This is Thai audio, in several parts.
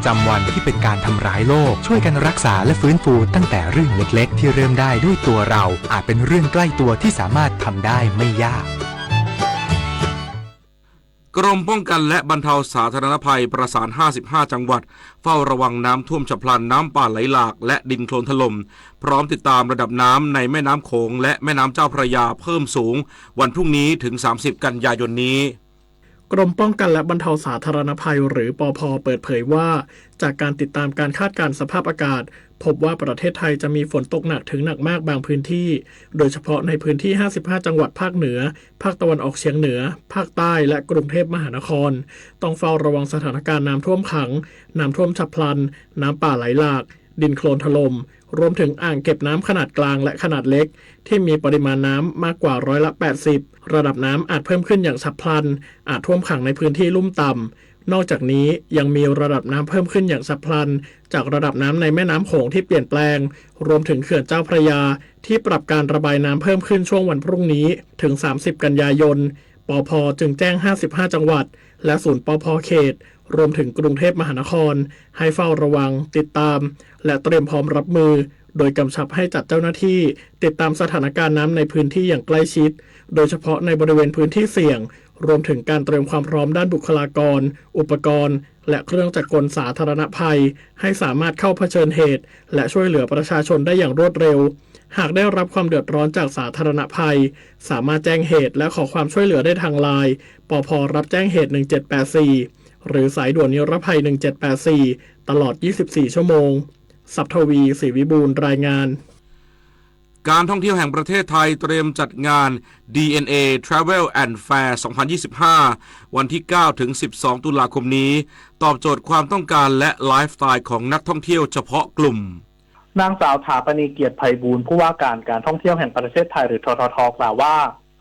ประจำวันที่เป็นการทำร้ายโลกช่วยกันรักษาและฟื้นฟูตั้งแต่เรื่องเล็กๆที่เริ่มได้ด้วยตัวเราอาจเป็นเรื่องใกล้ตัวที่สามารถทำได้ไม่ยากกรมป้องกันและบรรเทาสาธารณภัยประสาน55จังหวัดเฝ้าระวังน้ำท่วมฉับพลันน้ำป่าไหลหลากและดินโคลนถล่มพร้อมติดตามระดับน้ำในแม่น้ำโขงและแม่น้ำเจ้าพระยาเพิ่มสูงวันพรุ่งนี้ถึง30กันยายนนี้กรมป้องกันและบรรเทาสาธารณภัยหรือปภ.เปิดเผยว่าจากการติดตามการคาดการณ์สภาพอากาศพบว่าประเทศไทยจะมีฝนตกหนักถึงหนักมากบางพื้นที่โดยเฉพาะในพื้นที่55จังหวัดภาคเหนือภาคตะวันออกเฉียงเหนือภาคใต้และกรุงเทพมหานครต้องเฝ้าระวังสถานการณ์น้ำท่วมขังน้ำท่วมฉับพลันน้ำป่าไหลหลากดินโคลนถล่มรวมถึงอ่างเก็บน้ำขนาดกลางและขนาดเล็กที่มีปริมาณน้ำมากกว่า80%ระดับน้ำอาจเพิ่มขึ้นอย่างฉับพลันอาจท่วมขังในพื้นที่ลุ่มต่ำนอกจากนี้ยังมีระดับน้ำเพิ่มขึ้นอย่างฉับพลันจากระดับน้ำในแม่น้ำโขงที่เปลี่ยนแปลงรวมถึงเขื่อนเจ้าพระยาที่ปรับการระบายน้ำเพิ่มขึ้นช่วงวันพรุ่งนี้ถึง30กันยายนปภ.จึงแจ้ง55จังหวัดและศูนย์ปภ.เขตรวมถึงกรุงเทพมหานครให้เฝ้าระวังติดตามและเตรียมพร้อมรับมือโดยกำชับให้จัดเจ้าหน้าที่ติดตามสถานการณ์น้ำในพื้นที่อย่างใกล้ชิดโดยเฉพาะในบริเวณพื้นที่เสี่ยงรวมถึงการเตรียมความพร้อมด้านบุคลากรอุปกรณ์และเครื่องจักรกลสาธารณภัยให้สามารถเข้าเผชิญเหตุและช่วยเหลือประชาชนได้อย่างรวดเร็วหากได้รับความเดือดร้อนจากสาธารณภัยสามารถแจ้งเหตุและขอความช่วยเหลือได้ทางไลน์ปภ.รับแจ้งเหตุ1784หรือสายด่วนนิรภัย1784ตลอด24ชั่วโมงศัพทวีศรีวิบูลย์รายงานการท่องเที่ยวแห่งประเทศไทยเตรียมจัดงาน DNA Travel and Fair 2025 วันที่ 9 ถึง 12 ตุลาคมนี้ตอบโจทย์ความต้องการและไลฟ์สไตล์ของนักท่องเที่ยวเฉพาะกลุ่มนางสาวถาปณีเกียรติไพบูลย์ผู้ว่าการท่องเที่ยวแห่งประเทศไทยหรือททท.กล่าวว่า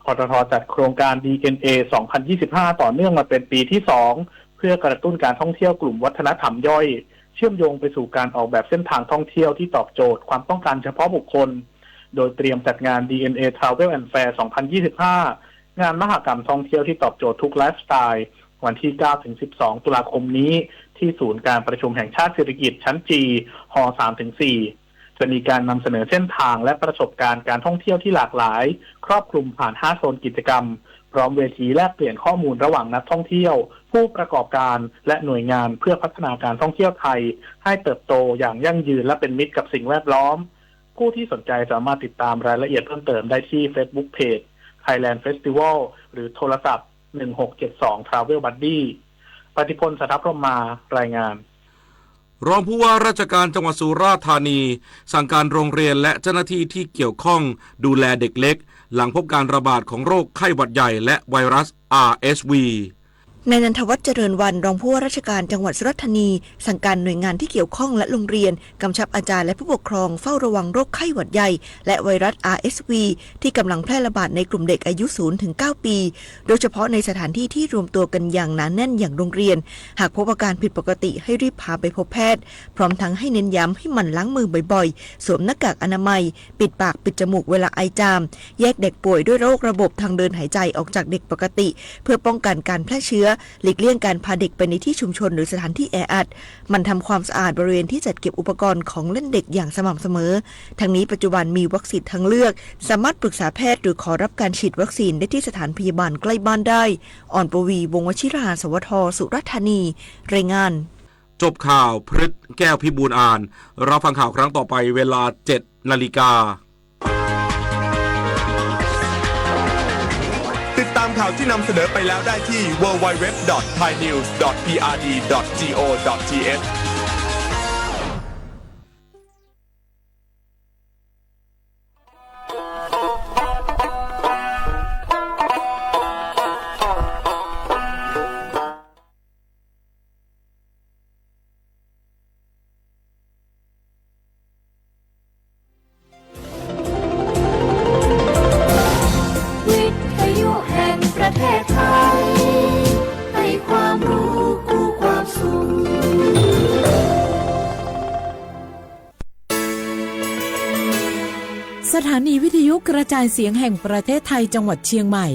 ททท.จัดโครงการ DNA 2025 ต่อเนื่องมาเป็นปีที่ 2 เพื่อกระตุ้นการท่องเที่ยวกลุ่มวัฒนธรรมย่อยเชื่อมโยงไปสู่การออกแบบเส้นทางท่องเที่ยวที่ตอบโจทย์ความต้องการเฉพาะบุคคลโดยเตรียมจัดงาน DNA Travel and Fair 2025 งานมหกรรมท่องเที่ยวที่ตอบโจทย์ทุกไลฟ์สไตล์วันที่ 9 ถึง 12 ตุลาคมนี้ที่ศูนย์การประชุมแห่งชาติเศรษฐกิจชั้นจีฮ3 ถึง 4จะมีการนำเสนอเส้นทางและประสบการณ์การท่องเที่ยวที่หลากหลายครอบคลุมผ่าน5โซนกิจกรรมพร้อมเวทีแลกเปลี่ยนข้อมูลระหว่างนักท่องเที่ยวผู้ประกอบการและหน่วยงานเพื่อพัฒนาการท่องเที่ยวไทยให้เติบโตอย่างยั่งยืนและเป็นมิตรกับสิ่งแวดล้อมผู้ที่สนใจสามารถติดตามรายละเอียดเพิ่มเติมได้ที่ Facebook Page Thailand Festival หรือโทรศัพท์1672 Travel Buddy ปฏิพล สัทธพรหมารายงานรองผู้ว่าราชการจังหวัดสุราษฎร์ธานีสั่งการโรงเรียนและเจ้าหน้าที่ที่เกี่ยวข้องดูแลเด็กเล็กหลังพบการระบาดของโรคไข้หวัดใหญ่และไวรัส RSVนายนันทวัฒน์เจริญวรรณรองผู้ว่าราชการจังหวัดสุราษฎร์ธานีสั่งการหน่วยงานที่เกี่ยวข้องและโรงเรียนกำชับอาจารย์และผู้ปกครองเฝ้าระวังโรคไข้หวัดใหญ่และไวรัส RSV ที่กำลังแพร่ระบาดในกลุ่มเด็กอายุ 0-9 ปีโดยเฉพาะในสถานที่ที่รวมตัวกันอย่างหนาแน่นอย่างโรงเรียนหากพบอาการผิดปกติให้รีบพาไปพบแพทย์พร้อมทั้งให้เน้นย้ำให้หมั่นล้างมือบ่อยๆสวมหน้ากากอนามัยปิดปากปิดจมูกเวลาไอจามแยกเด็กป่วยด้วยโรคระบบทางเดินหายใจออกจากเด็กปกติเพื่อป้องกันการแพร่เชื้อหลีกเลี่ยงการพาเด็กไปในที่ชุมชนหรือสถานที่แออัดมันทำความสะอาดบริเวณที่จัดเก็บอุปกรณ์ของเล่นเด็กอย่างสม่ำเสมอทั้งนี้ปัจจุบันมีวัคซีนทางเลือกสามารถปรึกษาแพทย์หรือขอรับการฉีดวัคซีนได้ที่สถานพยาบาลใกล้บ้านได้อ่อนปวีวงศ์วชิราสวทสุราษฎร์ธานีรายงานจบข่าวพฤทธิ์แก้วพิบูลย์อ่านรับฟังข่าวครั้งต่อไปเวลา 7 นาฬิกาติดตามข่าวที่นำเสนอไปแล้วได้ที่ www.thainews.prd.go.thสถานีวิทยุกระจายเสียงแห่งประเทศไทยจังหวัดเชียงใหม่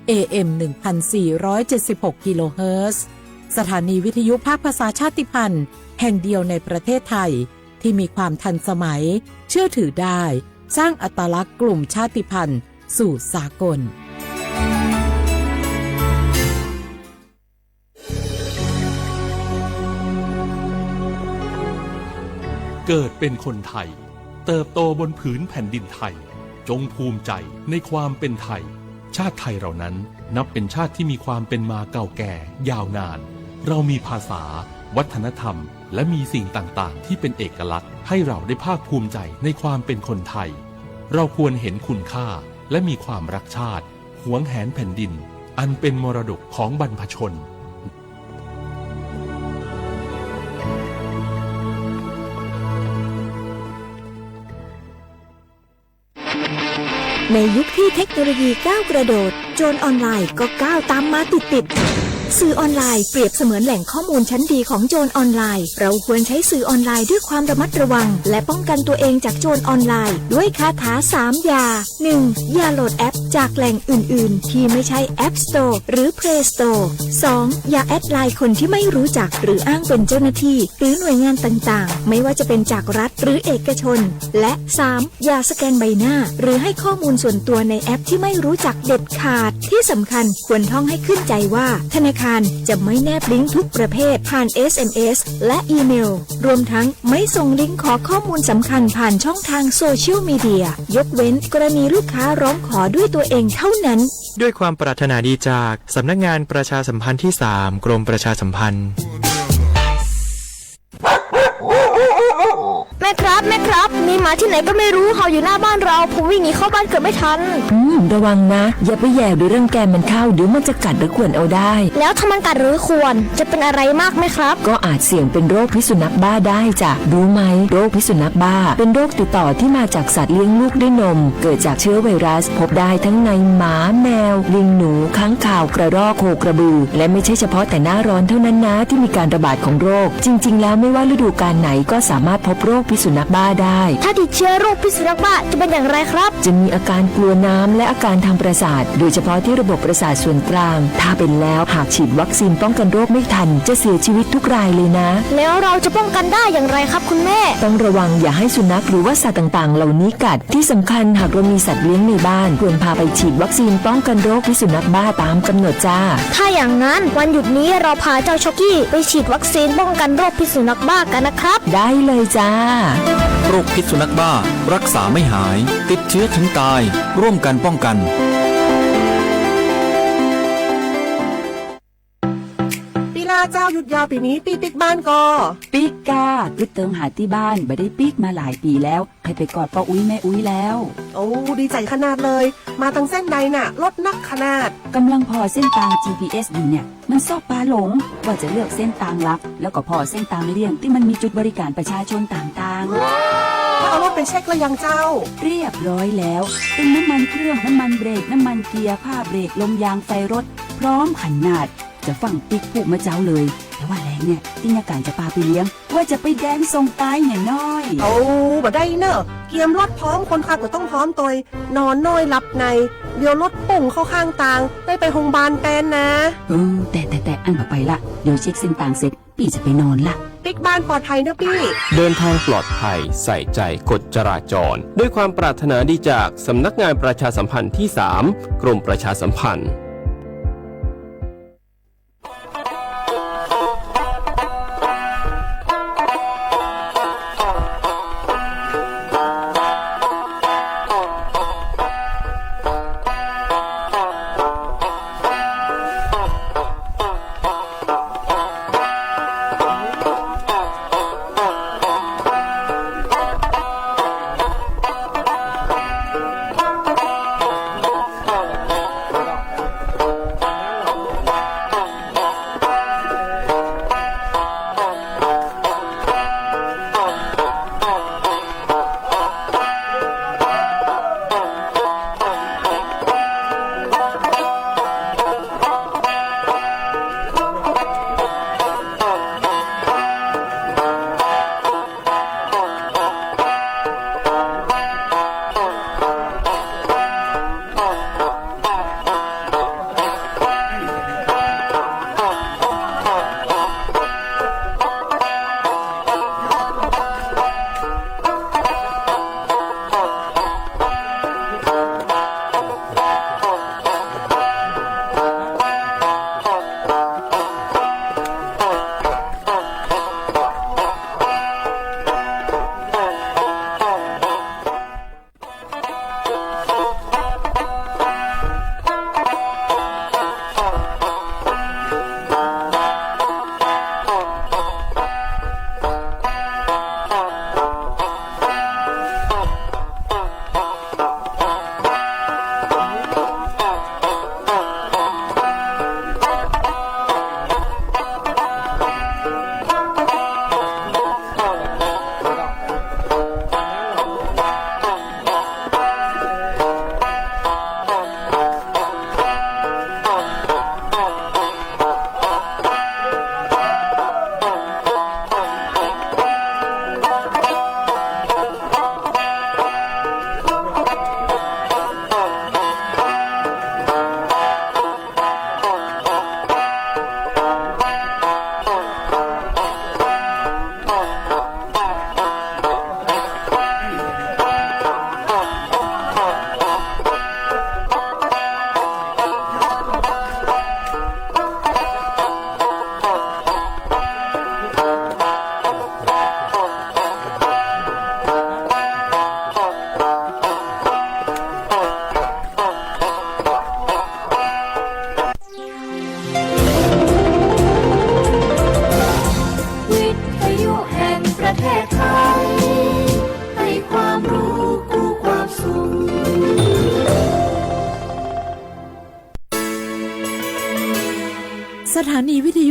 AM 1476 กิโลเฮิรตซ์ สถานีวิทยุภาคภาษาชาติพันธุ์แห่งเดียวในประเทศไทยที่มีความทันสมัยเชื่อถือได้สร้างอัตลักษณ์กลุ่มชาติพันธุ์สู่สากลเกิดเป็นคนไทยเติบโตบนผืนแผ่นดินไทยจงภูมิใจในความเป็นไทยชาติไทยเรานั้นนับเป็นชาติที่มีความเป็นมาเก่าแก่ยาวนานเรามีภาษาวัฒนธรรมและมีสิ่งต่างๆที่เป็นเอกลักษณ์ให้เราได้ภาคภูมิใจในความเป็นคนไทยเราควรเห็นคุณค่าและมีความรักชาติหวงแหนแผ่นดินอันเป็นมรดกของบรรพชนในยุคที่เทคโนโลยีก้าวกระโดดโจรออนไลน์ก็ก้าวตามมาติดสื่อออนไลน์เปรียบเสมือนแหล่งข้อมูลชั้นดีของโจรออนไลน์เราควรใช้สื่อออนไลน์ด้วยความระมัดระวังและป้องกันตัวเองจากโจรออนไลน์ด้วยคาถา3อย่า 1. อย่าโหลดแอปจากแหล่งอื่นๆที่ไม่ใช่ App Store หรือ Play Store 2. อย่าแอดไลน์คนที่ไม่รู้จักหรืออ้างเป็นเจ้าหน้าที่หรือหน่วยงานต่างๆไม่ว่าจะเป็นจากรัฐหรือเอกชนและ 3. อย่าสแกนใบหน้าหรือให้ข้อมูลส่วนตัวในแอปที่ไม่รู้จักเด็ดขาดที่สำคัญควรท่องให้ขึ้นใจว่าธนาคารจะไม่แนบลิงก์ทุกประเภทผ่าน SMS และอีเมลรวมทั้งไม่ส่งลิงก์ขอข้อมูลสำคัญผ่านช่องทางโซเชียลมีเดียยกเว้นกรณีลูกค้าร้องขอด้วยตัวเองเท่านั้นด้วยความปรารถนาดีจากสำนักงานประชาสัมพันธ์ที่ 3 กรมประชาสัมพันธ์แม่ครับมีหมาที่ไหนก็ไม่รู้เห่าอยู่หน้าบ้านเราผมวิ่งหนีเข้าบ้านเกือบไม่ทันระวังนะอย่าไปแย่หรือรังแกมันเข้าเดี๋ยวมันจะกัดหรือข่วนเอาได้แล้วถ้ามันกัดหรือข่วนจะเป็นอะไรมากไหมครับก็อาจเสี่ยงเป็นโรคพิษสุนัขบ้าได้จ้ะรู้ไหมโรคพิษสุนัขบ้าเป็นโรคติดต่อที่มาจากสัตว์เลี้ยงลูกด้วยนมเกิดจากเชื้อไวรัสพบได้ทั้งในหมาแมวลิงหนูค้างคาวกระรอกโคกระบือและไม่ใช่เฉพาะแต่หน้าร้อนเท่านั้นนะที่มีการระบาดของโรคจริงๆแล้วไม่ว่าฤดูกาลไหนก็สามารถพบโรคพิษสุนัขบ้าได้ถ้าติดเชื้อโรคพิษสุนัขบ้าจะเป็นอย่างไรครับจะมีอาการกลัวน้ำและอาการทางประสาทโดยเฉพาะที่ระบบประสาทส่วนกลางถ้าเป็นแล้วหากฉีดวัคซีนป้องกันโรคไม่ทันจะเสียชีวิตทุกรายเลยนะแล้วเราจะป้องกันได้อย่างไรครับคุณแม่ต้องระวังอย่าให้สุนัขหรือว่าสัตว์ต่างๆเหล่านี้กัดที่สำคัญหากเรามีสัตว์เลี้ยงในบ้านควรพาไปฉีดวัคซีนป้องกันโรคพิษสุนัขบ้าตามกำหนดจ้าถ้าอย่างนั้นวันหยุดนี้เราพาเจ้าช็อกกี้ไปฉีดวัคซีนป้องกันโรคพิษสุนัขบ้ากันนะครับได้เลยจ้าโรคพิษสุนัขบ้ารักษาไม่หายติดเชื้อถึงตายร่วมกันป้องกันปีลาเจ้าหยุดยาวปีนี้ปีปิกบ้านก็ปิกกาคือเติมหาที่บ้านไม่ได้ปิกมาหลายปีแล้วให้ไปกอดป้าอุ้ยแม่อุ้ยแล้วโอ้ดีใจขนาดเลยมาทางเส้นใดน่ะรถนักขนาดกำลังพอเส้นทาง GPS อยู่เนี่ยมันซอกปลาหลงว่าจะเลือกเส้นทางลักแล้วก็พอเส้นทางเลี่ยงที่มันมีจุดบริการประชาชนต่างๆถ้าเอารถไปเช็คแล้วยังเจ้าเรียบร้อยแล้วเป็นน้ำมันเครื่องน้ำมันเบรกน้ำมันเกียร์ผ้าเบรกลมยางไฟรถพร้อมขนาดจะฟังปิ๊กผูกมาเจ้าเลยแต่ว่าแรงเนี่ยที่นาการจะพาไปเลี้ยงว่าจะไปแดนส่งตายหน่อยน้อยโอ้บ่ได้เนอะเกียมรถพร้อมคนขับก็ต้องพร้อมตัวนอนน้อยหลับในเดี๋ยวรถปุ่งเข้าข้างต่างได้ไปโรงพยาบาลแปนนะแต่อันต่อไปละเดี๋ยวเช็คเส้นต่างเสร็จพี่จะไปนอนละปิ๊กบ้านปลอดภัยนะพี่เดินทางปลอดภัยใส่ใจกฎจราจรด้วยความปรารถนาดีจากสำนักงานประชาสัมพันธ์ที่ 3 กรมประชาสัมพันธ์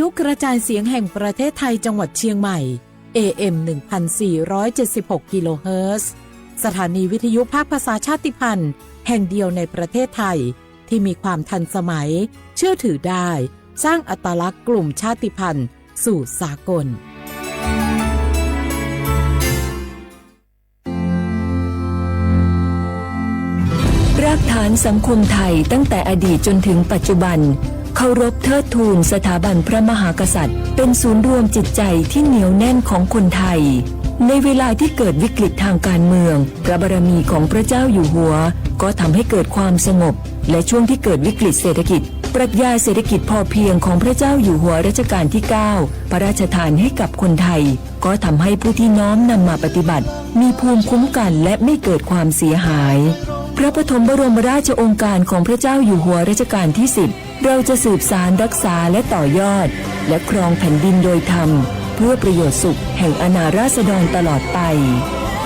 ยุกระจายเสียงแห่งประเทศไทยจังหวัดเชียงใหม่ AM 1476 กิโลเฮิรตซ์สถานีวิทยุภาคภาษาชาติพันธุ์แห่งเดียวในประเทศไทยที่มีความทันสมัยเชื่อถือได้สร้างอัตลักษณ์กลุ่มชาติพันธุ์สู่สากลรากฐานสังคมไทยตั้งแต่อดีตจนถึงปัจจุบันเคารพเทิดทูนสถาบันพระมหากษัตริย์เป็นศูนย์รวมจิตใจที่เหนียวแน่นของคนไทยในเวลาที่เกิดวิกฤตทางการเมืองพระบารมีของพระเจ้าอยู่หัวก็ทำให้เกิดความสงบและช่วงที่เกิดวิกฤตเศรษฐกิจปรัชญาเศรษฐกิจพอเพียงของพระเจ้าอยู่หัวรัชกาลที่ 9 พระราชทานให้กับคนไทยก็ทำให้ผู้ที่น้อมนำมาปฏิบัติมีภูมิคุ้มกันและไม่เกิดความเสียหายพระปฐมบรมราชโองการของพระเจ้าอยู่หัวรัชกาลที่ 10เราจะสืบสานรักษาและต่อยอดและครองแผ่นดินโดยธรรมเพื่อประโยชน์สุขแห่งอาณาราษฎรตลอดไป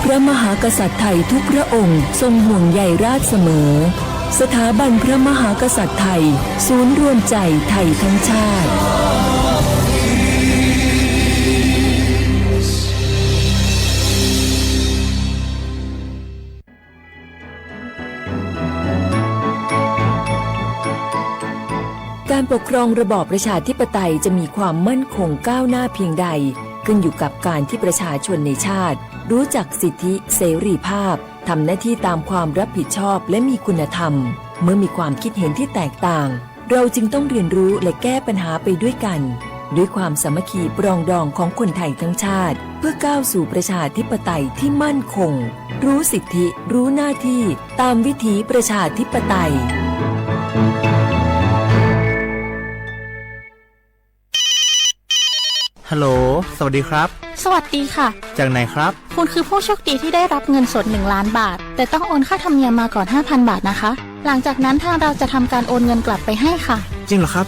พระมหากษัตริย์ไทยทุกพระองค์ทรงห่วงใยราชเสมอสถาบันพระมหากษัตริย์ไทยศูนย์รวมใจไทยทั้งชาติการปกครองระบอบประชาธิปไตยจะมีความมั่นคงก้าวหน้าเพียงใดขึ้นอยู่กับการที่ประชาชนในชาติรู้จักสิทธิเสรีภาพทำหน้าที่ตามความรับผิดชอบและมีคุณธรรมเมื่อมีความคิดเห็นที่แตกต่างเราจึงต้องเรียนรู้และแก้ปัญหาไปด้วยกันด้วยความสามัคคีปรองดองของคนไทยทั้งชาติเพื่อก้าวสู่ประชาธิปไตยที่มั่นคงรู้สิทธิรู้หน้าที่ตามวิถีประชาธิปไตยฮัลโหลสวัสดีครับสวัสดีค่ะจากไหนครับคุณคือผู้โชคดีที่ได้รับเงินสด1 ล้านบาทแต่ต้องโอนค่าธรรมเนียมมาก่อน 5,000 บาทนะคะหลังจากนั้นทางเราจะทำการโอนเงินกลับไปให้ค่ะจริงเหรอครับ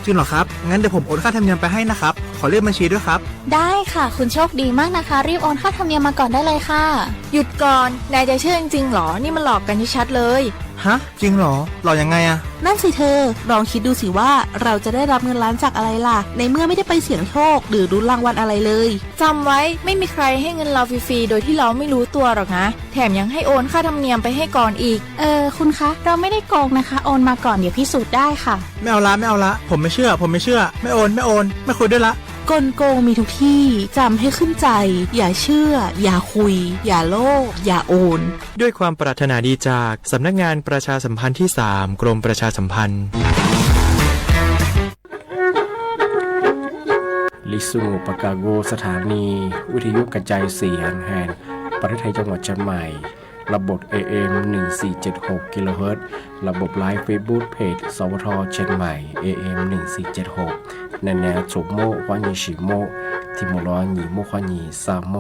งั้นเดี๋ยวผมโอนค่าธรรมเนียมไปให้นะครับขอเลขบัญชีด้วยครับได้ค่ะคุณโชคดีมากนะคะรีบโอนค่าธรรมเนียมมาก่อนได้เลยค่ะหยุดก่อนนายจะเชื่อจริงๆหรอนี่มันหลอกกันชัดๆเลยฮะจริงเหรอหลอกยังไงอะนั่นสิเธอลองคิดดูสิว่าเราจะได้รับเงินล้านจากอะไรล่ะในเมื่อไม่ได้ไปเสี่ยงโชคหรือลุ้นรางวัลอะไรเลยจำไว้ไม่มีใครให้เงินเราฟรีๆโดยที่เราไม่รู้ตัวหรอกนะแถมยังให้โอนค่าธรรมเนียมไปให้ก่อนอีกคุณคะเราไม่ได้โกงนะคะโอนมาก่อนเดี๋ยวพิสูจน์ได้ค่ะไม่เอาละผมไม่เชื่อไม่โอนไม่คุยด้วยละกลโกงมีทุกที่จำให้ขึ้นใจอย่าเชื่ออย่าคุยอย่าโลภอย่าโอนด้วยความปรารถนาดีจากสำนักงานประชาสัมพันธ์ที่ 3 กรมประชาสัมพันธ์ลิซูปากาโกสถานีวิทยุกระจายเสียงแห่งประเทศไทยจังหวัดเชียงใหม่ระบบ AM 1476 กิโลเฮิรตซ์ระบบไลฟ์เฟซบุ๊กเพจสวทเชียงใหม่ AM 1476แนวจบโมฮวานีชิโมทิโมร้อนหยีโมฮวานีซาโม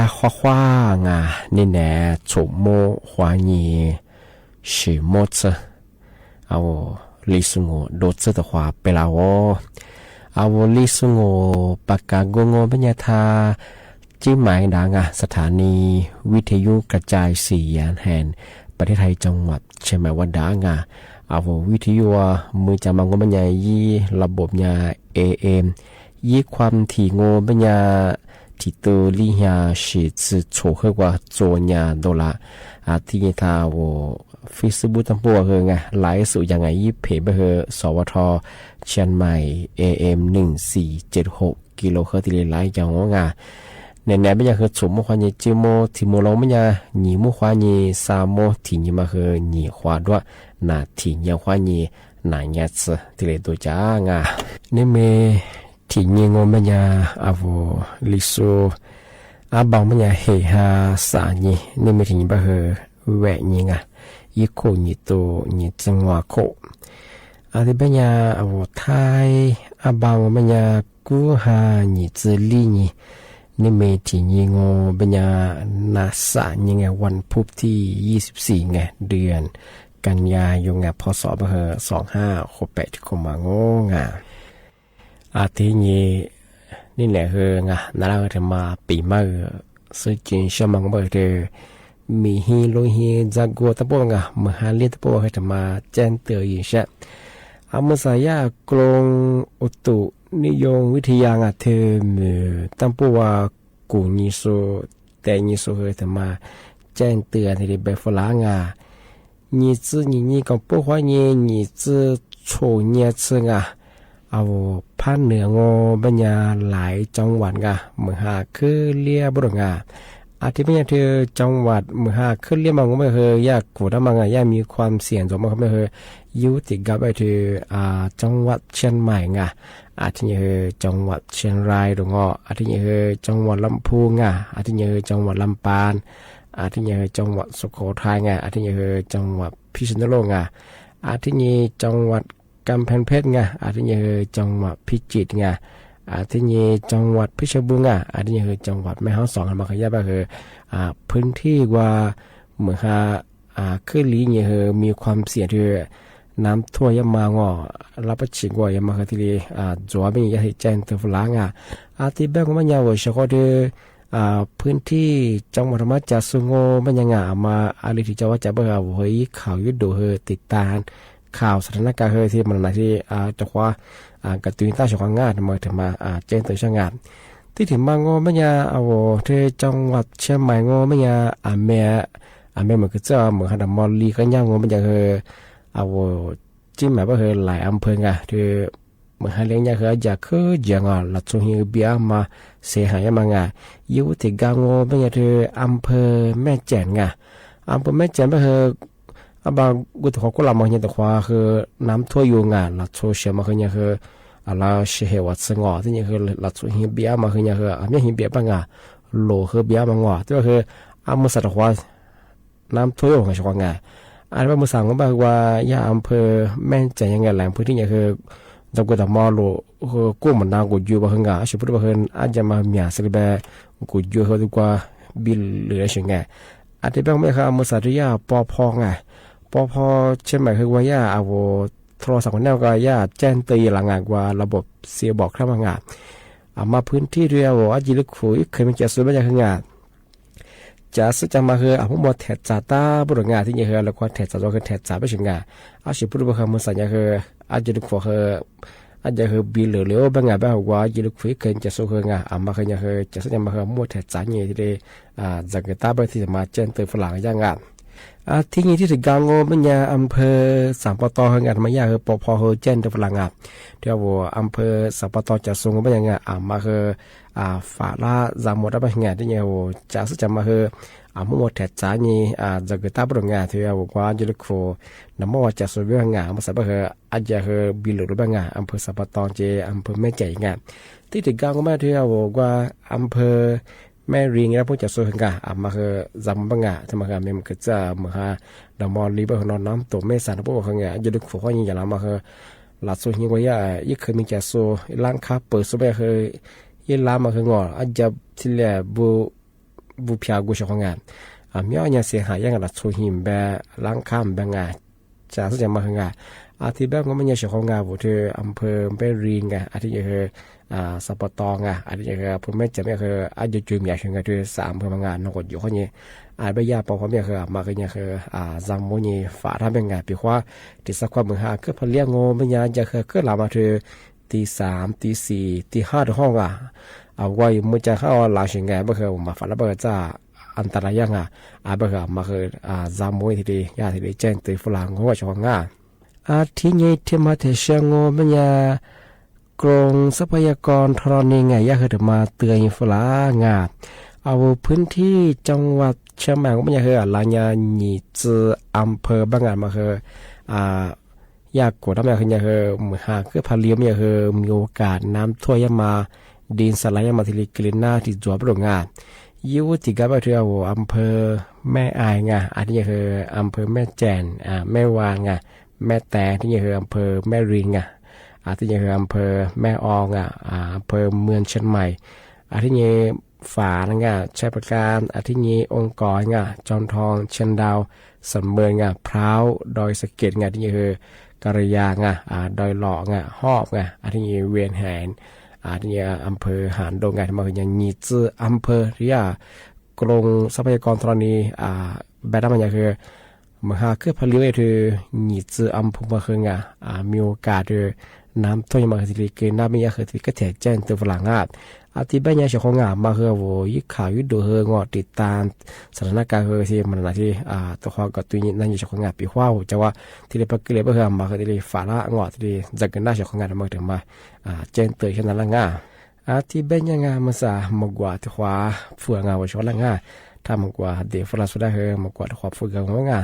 花啊，你呢触摸花叶是么子？啊我历史我多子的话ไปแล้ว啊我历史我ปากกาโกงเป็นยาทาจิ้มหมายดังสถานีวิทยุกระจายเสียงแห่งประเทศไทยจังหวัดเชียงใหม่ว่าดังวิทยุมือจำมังก็เป็นยายี่ระบบยา AM ยี่ความถี่โงเป็นยาที่ตัวลิยาสิจะโชว์ให้ว่าโจยาโดละที่ยาทาวฟิสบุตัมปัวเฮงไลฟ์สู่ยังไงยี่เพย์ไปเฮสวทเชียงใหม่ AM 1476กิโลเฮิรตซ์ที่ไลฟ์อย่างงาในแนวเป็นยังคือจุ่มมุขวานจิโมทิโมลงเป็นยังหนีมุขวานซาโมที่นี่มาคือหนีขวาด้วยนาที่ยาวขวานนายยัดที่เลยตัวจ้างนี่เมที่นี่งงเป็นยังโวลิโซบางเป็นยังเฮฮาสานี่เมที่นี่เป็นคือแหวนยี่โคยี่โตยี่จังหวะโคที่เป็นยังโวไทยบางเป็นยังกูฮายี่จิลีนี่เมที่ยิงปัญญานาสายังไงวันพุธที่24ไงเดือนกันยายนพศ2568ที่เข้ามางทีนี่แหละนาราเธอมาปีมาซึ่งจริงชอบมังบอกเธอมีฮีโรฮีจากกัวตะโปงมหาเลียตะโปให้เธอมาแจ้งเตือนยิ่งชัดเมื่อสายกลงอุตุนิยมวิทยาเธอตั้งปัวกูนิโซแต่นิโซเฮธมาแจ้งเตือนในแบบฝรั่งนี่จื้อนี่ก็พวกว่านี่จื้อโชเนี่ยจื้อเอาภาคเหนืองบัญญาหลายจังหวัดเมืองหาคือเลียบุรงอาทิตย์นี้เธอจังหวัดเมืองหาคือเลียมังก็ไม่เคยยากกูได้มังยากมีความเสี่ยงสมมติเขาไม่เคยยุติกับไอ้เธอจังหวัดเชียงใหม่อาทิตย์นี้จังหวัดเชียงรายตรงอาทิตย์นี้จังหวัดลำพูนอาทิตย์นี้จังหวัดลำปางอาทิตย์นี้จังหวัดสุโขทัยอาทิตย์นี้จังหวัดพิษณุโลกอาทิตย์นี้จังหวัดกำแพงเพชรอาทิตย์นี้จังหวัดพิจิตรอาทิตย์นี้จังหวัดเพชรบูรณ์อาทิตย์นี้จังหวัดแม่ฮ่องสอนมาขยับไปพื้นที่ว่าเหมือนขึ้นลีมีความเสี่ยงน้ำท่วมยามางรับประชิงว่ายามาที่เลยจัวเป็นยาให้แจ้งตัวฝรั่งที่แบงก์มันยาวเฉพาะพื้นที่จังหวัดมาจากสุโงมันยังมาอะไรที่จะว่าจะเบอร์เฮ้ยข่าวยุดดูติดตามข่าวสถานการณ์ที่มันที่จะคว้ากระตุ้นต้าชาวงานมาถึงมาแจ้งตัวช่างงานที่ถึงมางมันยาที่จังหวัดเชียงใหม่มันยาแม่เหมือนกับเจ้าเหมือนขนาดมอลลีก็ยังมันจะจิ้มแบบว่าหลายอำเภอที่เมื่อหาเลี้ยงยาอยากคืออย่างลัดส่งเฮียเบียมาเสียหายมาอยู่ที่กางเป็นอย่างที่อำเภอแม่แจ่มอำเภอแม่แจ่มเป็นบางกุฏิของกุหลาบมันยังแต่ว่าคือน้ำท่วมอยู่ลัดส่งเสียมาคืออย่างคืออะไรเสียวัดสงอที่อย่างคือลัดส่งเฮียเบียมาคืออย่างคือไม่เฮียเบียบ้างโหลคือเบียมางที่ว่าคืออำเภอสัตว์ว่าน้ำท่วมของชาวงอันว่ามือสั่งก็บอกว่ายาอำเภอแม่ใจยังไงแหล่งพื้นที่เนี่ยคือตะกุดมอโลคือกู้มันนางกุดยูบะฮึงชุบพุทธบะฮึนอาจจะมาเมียสกแบบกุดยูเขาดีกว่าบิลเหลือเฉยไงอาจจะเป็นไม่ค่ะมือสั่งที่ยาปอพอปอพอเช่นหมายคือว่ายาเอาโทรศัพท์คนแนวก็ยาแจ้งเตือนหลังกว่าระบบเสียบอกข้ามงานมาพื้นที่เรียวอาจิลึกขุยเคยมีเกี่ยวกับไม่ใช่คืองานจะสึกจะมาคือผมบอกแถดจ่าตาบุรุษงานที่ยังคือแล้วก็แถดจ่าตัวคือแถดจ่าไปถึงงานชิบุรุษบางคำมันสัญญาคืออาจจะดูขวคืออาจจะคือบิลเหลือบางงานบางหัวจะดูคุยกันจะสู้คืองานมาคือยังคือจะสึกจะมาคือมัวแถดจ่าเนี่ยที่ได้จากตาไปที่จะมาเจนเตอฝรั่งย่างงานที่นี่ที่ถึงกางโง่เป็นยาอำเภอสัมปตองานมายาคือปพคือเจนเตอฝรั่งเดี๋ยวว่าอำเภอสัมปตจะส่งเป็นยังไงมาคือฝาละจำหมดได้บางงานที่เนี่ยว่าจะสึกจะมาคือมัวแถดจ่านี่จากตาบุรุษงานที่ว่าว่าจะลึกโฟน้ำมัวจะสวยงามมาสับคืออาจจะคือบิลหรือบางงานอำเภอสัมปตองเจอำเภอแม่ใจงานที่ถึงกางโง่มาที่ว่าอำเภอแม่ริงแล้วพวกจะสวยงามมาคือจำบางงานทำมาคือมันก็จะมาหาดมอลลีบนน้ำตัวแม่สารพวกเขาเนี่ยจะลึกโฟเขาอย่างนั้นมาคือหลัดสวยยิ่งกว่ายิ่งเคยมีแก่โซล้างคับเปิดสมัยเคยยิ่งล้ามาคืองออาจจะที่แหลบู บุพยากุชของงานมีอะไรเสียหายยังละช่วยหิมแบบล้างข้ามแบบงานจะสุดจะมาของงานอาทิตย์แบบก็ไม่ใช่เฉพาะงานบุตรอำเภอเป็นรีนไงอาทิตย์คือสปตองอาทิตย์คือผมไม่จะไม่คืออายุจุ่มใหญ่ถึงกันด้วย3อำเภอบางงานนกอยู่ข้อนี้ใบยาปอกความเนี่ยคือมาคือเนี่ยคือจำวันนี้ฝาทำเป็นไงปีว่าที่สักความมือหาคือพอเลี้ยงงูไม่ยาจะคือหลับมาคือตี3ตี4ตี5ถึงห้องเอาไว้มือจะเข้าหลังเชียงไงเมื่อคือมาฝันแล้วเมื่อจะอันตรายยังเมื่อคือมาคือจำวันทีเดียาทีเดียแจ้งตีฝรั่งหัวชงงาที่นี้ที่มาเทเชียงงูไม่ยากรงทรัพยากรธรณีไงยาคือมาเตือนฝรั่งเอาพื้นที่จังหวัดเชียงใหม่ก็ไม่ใช่คือลานยาหนีจืออำเภอบางงานมาคือยากกว่าทำไมคือเนี่ยคือเหมือนหากคือพาเลี้ยมเนี่ยคือมีโอกาสน้ำท่วมยามาดินสไลด์ยามาทีลิกลิน่าที่จัวโปร่งงานยูติกาไปเที่ยวอำเภอแม่อายไงอันนี้คืออำเภอแม่แจ่นแม่วางแม่แต่ที่นี่คืออำเภอแม่ริงที่นี่คืออำเภอแม่อองอำเภอเมืองเชียงใหม่ที่นี่ฝาใช้ประการที่นี้องค์กรจอมทองเชียงดาวสันเมืองพร้าวดอยสะเก็ดที่นี่คือกระยาดอยหล่อหอบที่นี่เวียนแหนที่นี่อำเภอหานดงที่มาคือยังมีชื่ออำเภอที่กรมทรัพยากรธรณีแบบนั้นมันคือมหาคือพลิวคือหนีจืออำเภอมาคือมีโอกาสน้ำท่วมมาคือที่น้ำไม่ยากคือที่ก็แฉแจ้งตัวฝรั่งอาทิตย์บ้านยาเฉพาะมาคือว่ายิ่งข่าวยิ่งดูงอติดตามสถานการณ์คือที่มันที่ตัวความกับตัวนี้นั่นอยู่เฉพาะปีว่าจะว่าที่เรียกเรียกคือมาคือที่ฝาละงอที่จะกันได้เฉพาะมาถึงมาแจ้งเตือนแค่นั้นละอาทิตย์บ้านยามาสามกว่าที่ว่าเฟื่องว่าชนละถ้ามกว่าเดี๋ยวฝรั่งสุดได้คือมกว่าที่ว่าเฟื่อง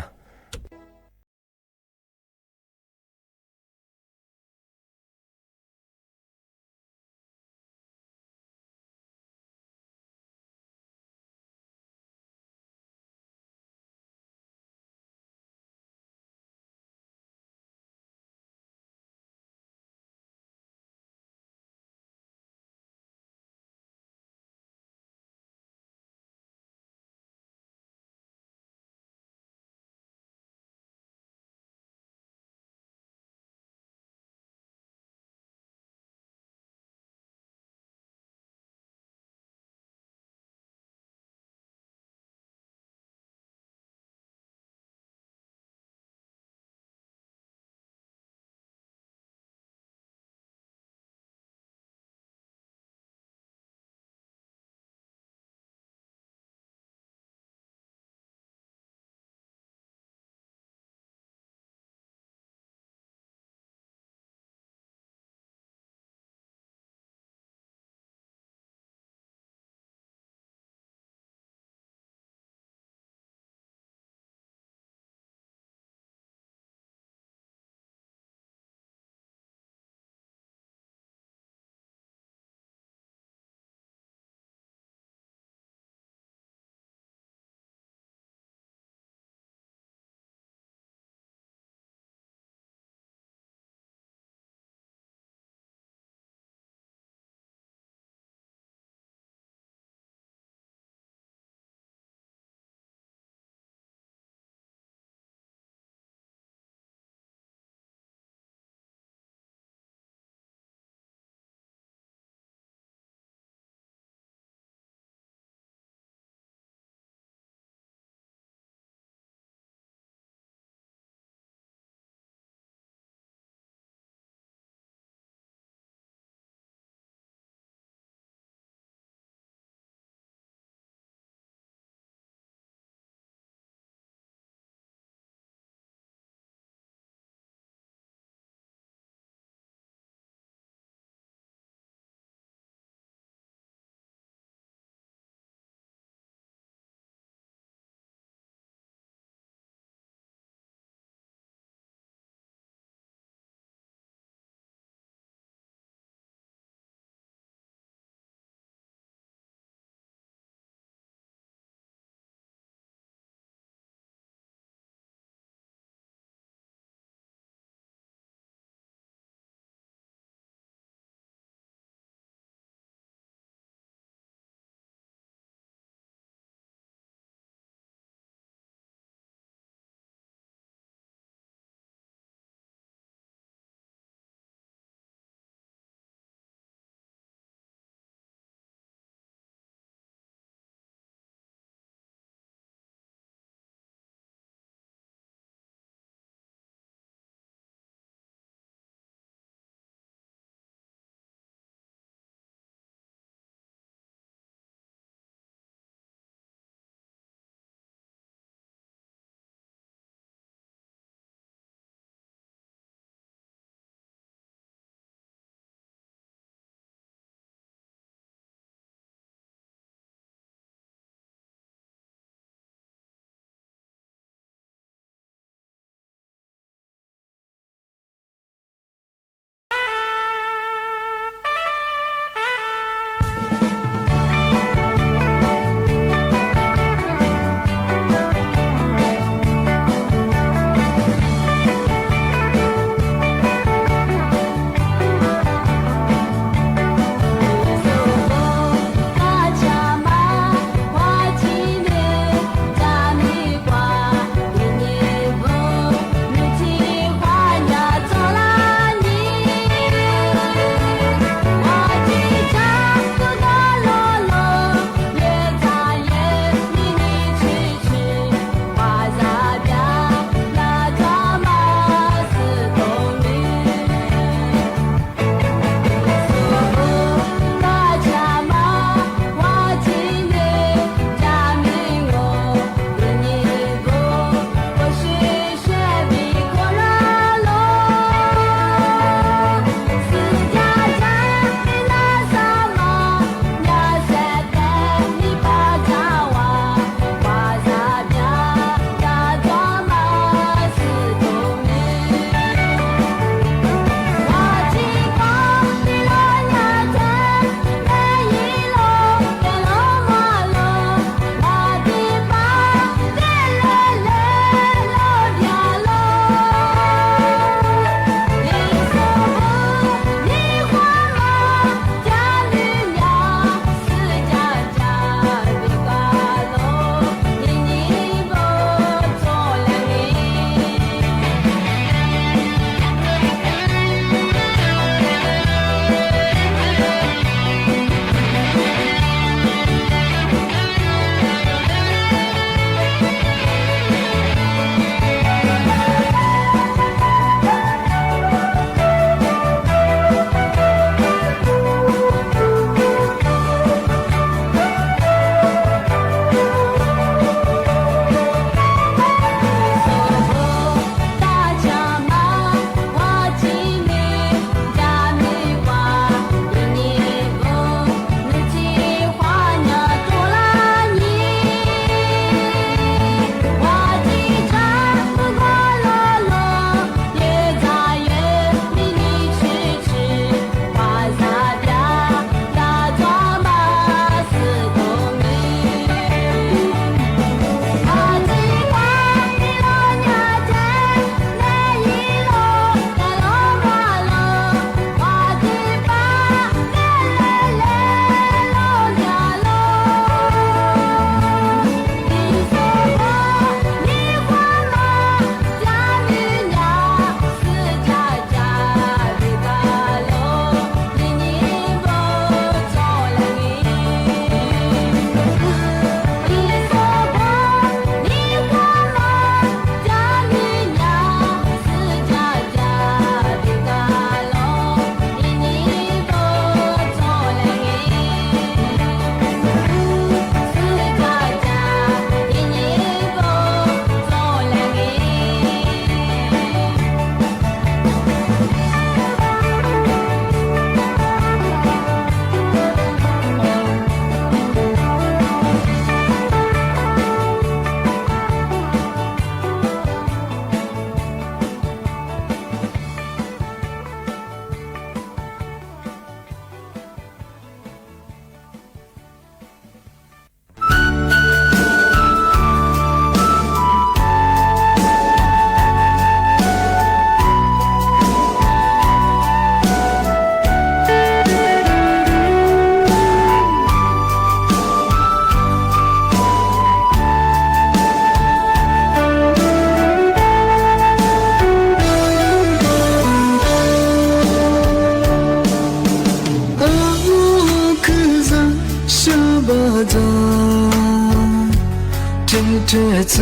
这次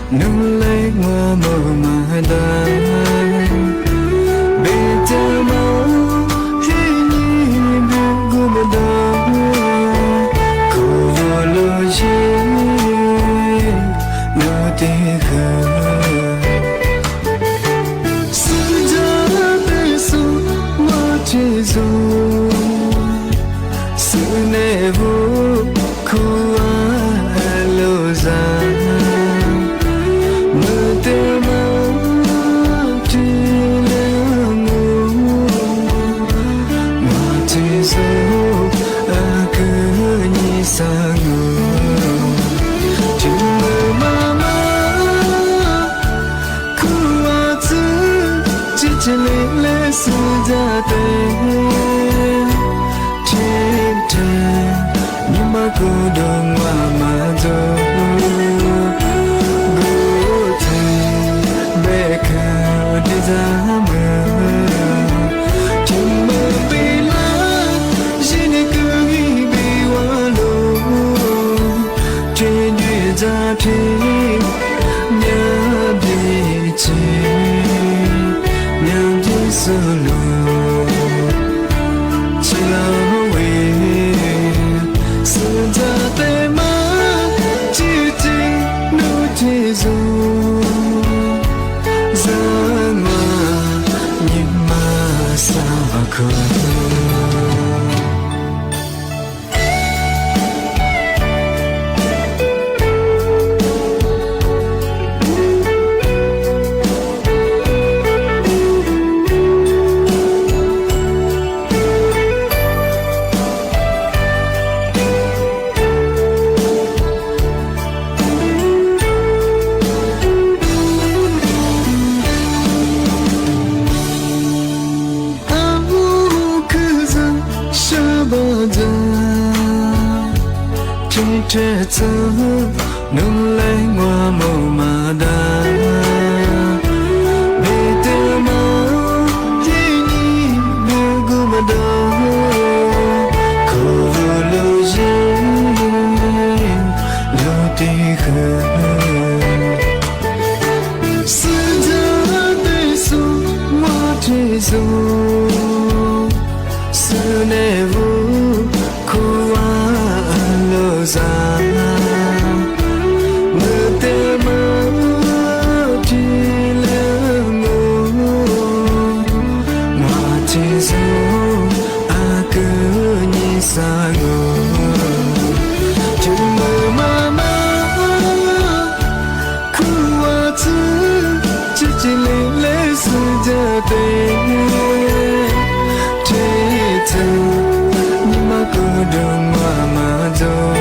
能来我么么的，别的梦给你别顾不得，可我了也那的河，是这的手我接受，是那不苦啊。是家的，天天你把孤独妈妈走，孤单别可的咱们，天没被了，心里可以被忘了，天月在天，两地情。solo chỉ là về sự ra tay mà chỉ tình nụ thế rồi ra mà nhìn mà sao mà khơi这次能来我某马达，别的梦给你别顾不得，可留人留的河，是这的手我接受，是那不苦啊。sa mơ tê mơ chỉ lỡ ngô mà chỉ dấu à cứ như xa ngô chừng mơ mà khu hoa chứ chỉ lấy sự ra tên thế thân nhưng mà cứ đường mà rồi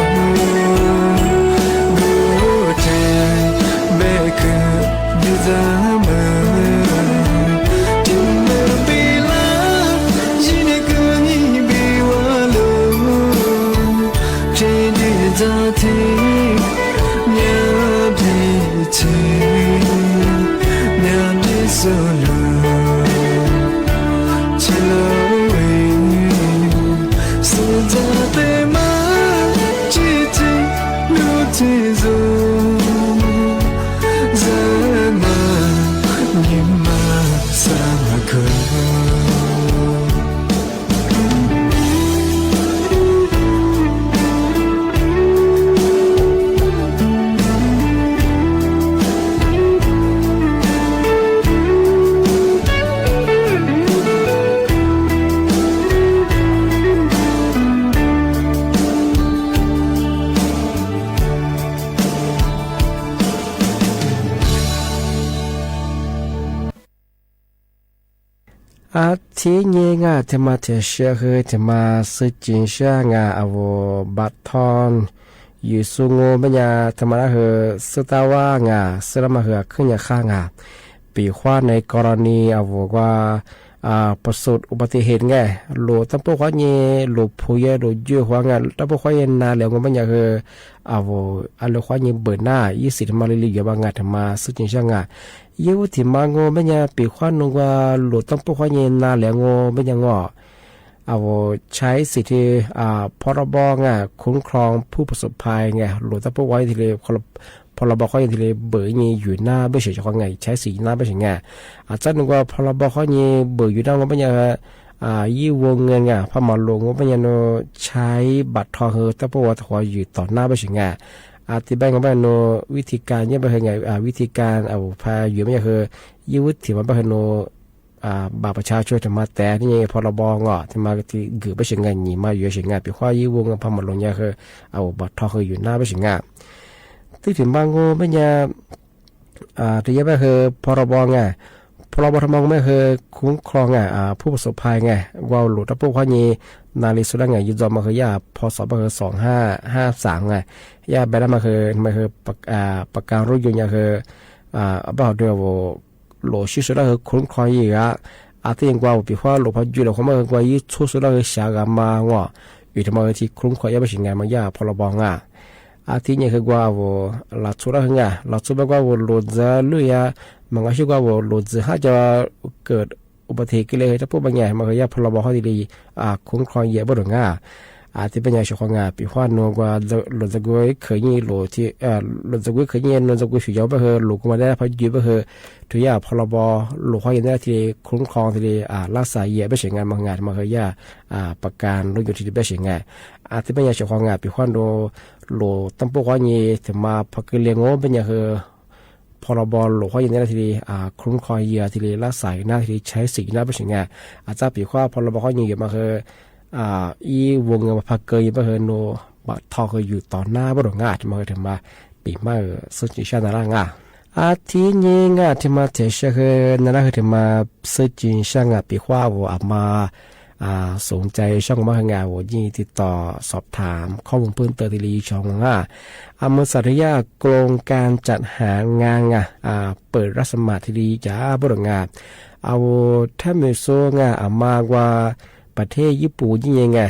thế nhé ngà thì mà thì sẽ hơi thì mà sự chính xác ngà ở bát thonอยู่สูงโง่เนี่ยธรรมดาเหอสุตาวาง่ะสุรามาเหอขึ้นอย่างข้างอ่ะปีขวาในกรณีเอาว่าประสบอุบัติเหตุไงหลุดตั้งพวกเขาเนี่ยหลุดผู้ใหญ่หลุดเยอะกว่าไงตั้งพวกเขาเนี่ยนาเหลียวมันอย่างเหอเอาอันลูกเขาเนี่ยเบิดหน้า20มาลิลิอย่างบางงานธรรมะสุดจริงช่างอ่ะยี่วุฒิมาโง่มันเนี่ยปีขวานึงว่าหลุดตั้งพวกเขาเนี่ยนาเหลียวโง่มันอย่างงอ เอาใช้สิทธิพรบคุ้มครองผู้ประสบภัยไงหรือถ้าพวกไว้ที่เลยพรบข้อยังที่เลยเบอร์นี้อยู่หน้าไม่ใช่เฉพาะไงใช้สีหน้าไม่ใช่ไงอาจจะนึกว่าพรบข้อนี้เบอร์อยู่หน้าว่าเป็นยังยี่วงเงินพอมาลงว่าเป็นยังใช้บัตรทองเฮอถ้าพวกว่าถอยอยู่ต่อหน้าไม่ใช่ไงอาทิตย์แบงก์ก็เป็นวิธีการเนี่ยเป็นไงวิธีการเอาพาอยู่ไม่ใช่คือยี่วุฒิมันเป็นบาประชาชนจะมาแต่ที่พรบงอที่มาที่เกิดไม่ใช่ไงนี่มาอยู่เฉยไงไปคว้ายี่วงพอมาลงเนี่ยคือเอาบัตรทองเฮออยู่หน้าไม่ใช่ไงที่ถึงบางงูไม่เนี่ยที่ยังไม่คือพรบพรบธรรมงไม่คือคุ้มครองผู้ประสบภัยว่าหลุดถ้าพวกเขานี้นาฬิสุดยึดจอมาคือยาพศมาคือ2553ยาแบบนั้นมาคือประกาศรุ่นยนต์คือabout เดียวหลุดชื่อสุดคือคุ้มครองยี่ที่ยังว่าปีว่าหลุดพออยู่แล้วเขามาคือว่ายี่ชั่วสุดคือชากามาว่าอยู่ที่มาที่คุ้มครองยังไม่ถึงไงมายาพรบที่นี่คือว่าหลักสุดคือหลักสุดแบบว่าหลุดจะลุยมันก็ชื่อว่าหลุดจะจะเกิดอุบัติเหตุเลยถ้าพูดบางอย่างมันก็ยากพลบเขาดีคุ้มครองเยอะบ่ถึงที่เป็นอย่างเฉพาะปีว่าโนกว่าหลุดจะกุ้ยเคยยี่หลุดที่หลุดจะกุ้ยเคยยี่หลุดจะกุ้ยผิวยาวไปเหอะหลุดมาได้พอยืดไปเหอะทุกอย่างพลบหลุดเขาอย่างนี้ที่คุ้มครองที่รักษาเยอะไปเสียงานบางงานมันก็ยากประกันรถยนต์ที่ไปเสียงานที่เป็นอย่างเฉพาะปีว่าโนโลตั้งพวกว่านี่ถึงมาพักเลี้ยงโง่เป็นอย่างคือพรบหลวงพ่อยินได้ทีคุ้มครองเยียทีรักษาหน้าทีใช้สีหน้าเป็นสิ่งอาจจะปีว่าพรบข้อยินมาคืออีวงเงินมาพักเกยมาคือโนบัตรทองคืออยู่ต่อหน้าบ่ดงาที่มาถึงมาปีมาซึ่งจิชานาร่างทีนี้ที่มาเทชคือนั่นคือถึงมาซึ่งจิชางปีว่าว่ามาสนใจช่องมหางานยินติดต่อสอบถามข้อมูลเพิ่มเติมที่รีช่องมสัตยาโครงการจัดหางานเปิดรับสมัครที่ดีจ้าบริงานเอาถ้ามีโซ่มากว่าประเทศญี่ปุ่นยังไง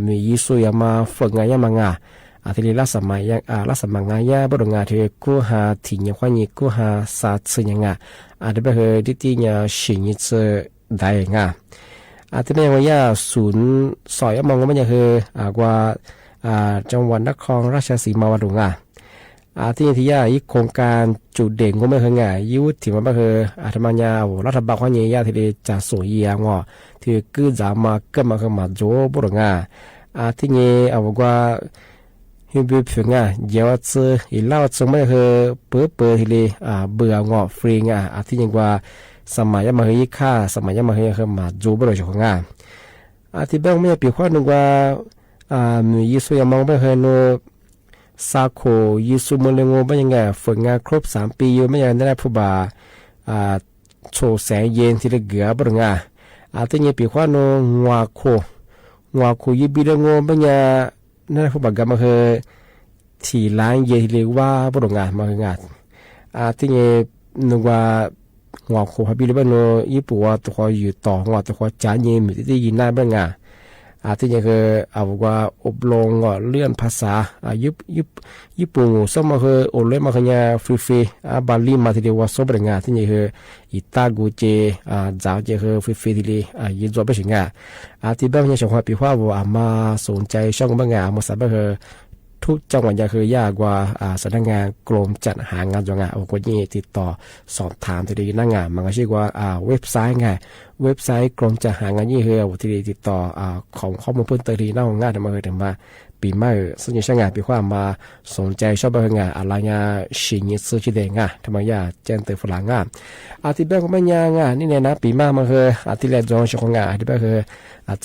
มียิสุยามาฝึกงานยังมังที่รีรับสมัครรับสมัครงานบริงานที่กู้หาถิ่นยังควายกู้หาศาสตร์สิ่งยังได้ไปเหตุที่เนี่ยสิ่งนี้จะได้ที่เป็นว่าศูนย์สอยมองว่ามันจะคือกว่าจังหวัดนครราชสีมาวันดุงที่อีกโครงการจุดเด่นก็ไม่เคยยุทธิมันก็คือธรรมญารัฐบาลข้อนี้ที่จะสวยงามที่กู้จะมาเกิดมาคือมาโจบุรุงที่นี่เอาว่าฮิบิฟงเยาวชนอีเล่าจึงไม่คือเปิดที่เลยเบื่องอฟรีที่ยังว่าสมัยมาเฮียค่าสมัยมาเฮียคือมาจูบเลยช่วงที่แบงไม่ปีข้อหนึ่งว่ามียิสุยามองไม่เคยโนซาโคยิสุมเลงโงไม่ยังไงฝึกงานครบ3 ปีอยู่ไม่ยังได้ผู้บ่าโชว์แสงเย็นที่เกือบบุรงที่ยังปีข้อโนงัวโคยิบิเลงโงไม่ยังได้ผู้บ่ากันมาคือที่ล้างเย็นที่เรียกว่าบุรงมาคืองานที่ยังนึกว่าหัวโคฮับบิลบ้านโนญี่ปุ่นว่าตัวอยู่ต่อหัวตัวจานยิมที่ยินได้บ้างที่นี่คือเอาว่าอบรมเลื่อนภาษาญี่ปุ่นสมัยคืออบรมมาขยะฟรีบาลีมาที่เดียวว่าสบายที่นี่คืออิตากุเจจ้าเจคือฟรีที่เลยยินจบไปถึงที่บ้านเนี่ยชาวบ้านปีว่าว่ามาสนใจช่องบ้างมาสับคือทุกจังหวัดยากกว่าสำนักงานกรมจัดหางานจังหวัดก็ยิ่งติดต่อสอบถามที่ดีนั่งงานมันก็ชื่อว่าเว็บไซต์เว็บไซต์กรมจัดหางานยิ่งที่ดีติดต่อของข้อมูลเพิ่มเติมที่น่างานมาถึงมาปีใหม่ซึ่งช่างงานปีว่ามาสนใจชอบงานอะไรงานสิ่งนี้ซื้อที่เด้งทำไมยาแจ้งเตือนฝรั่งที่แบบก็ไม่ยางนี่เนี่ยนะปีใหม่มาคือที่แรกจองช่องงานที่แบบคือ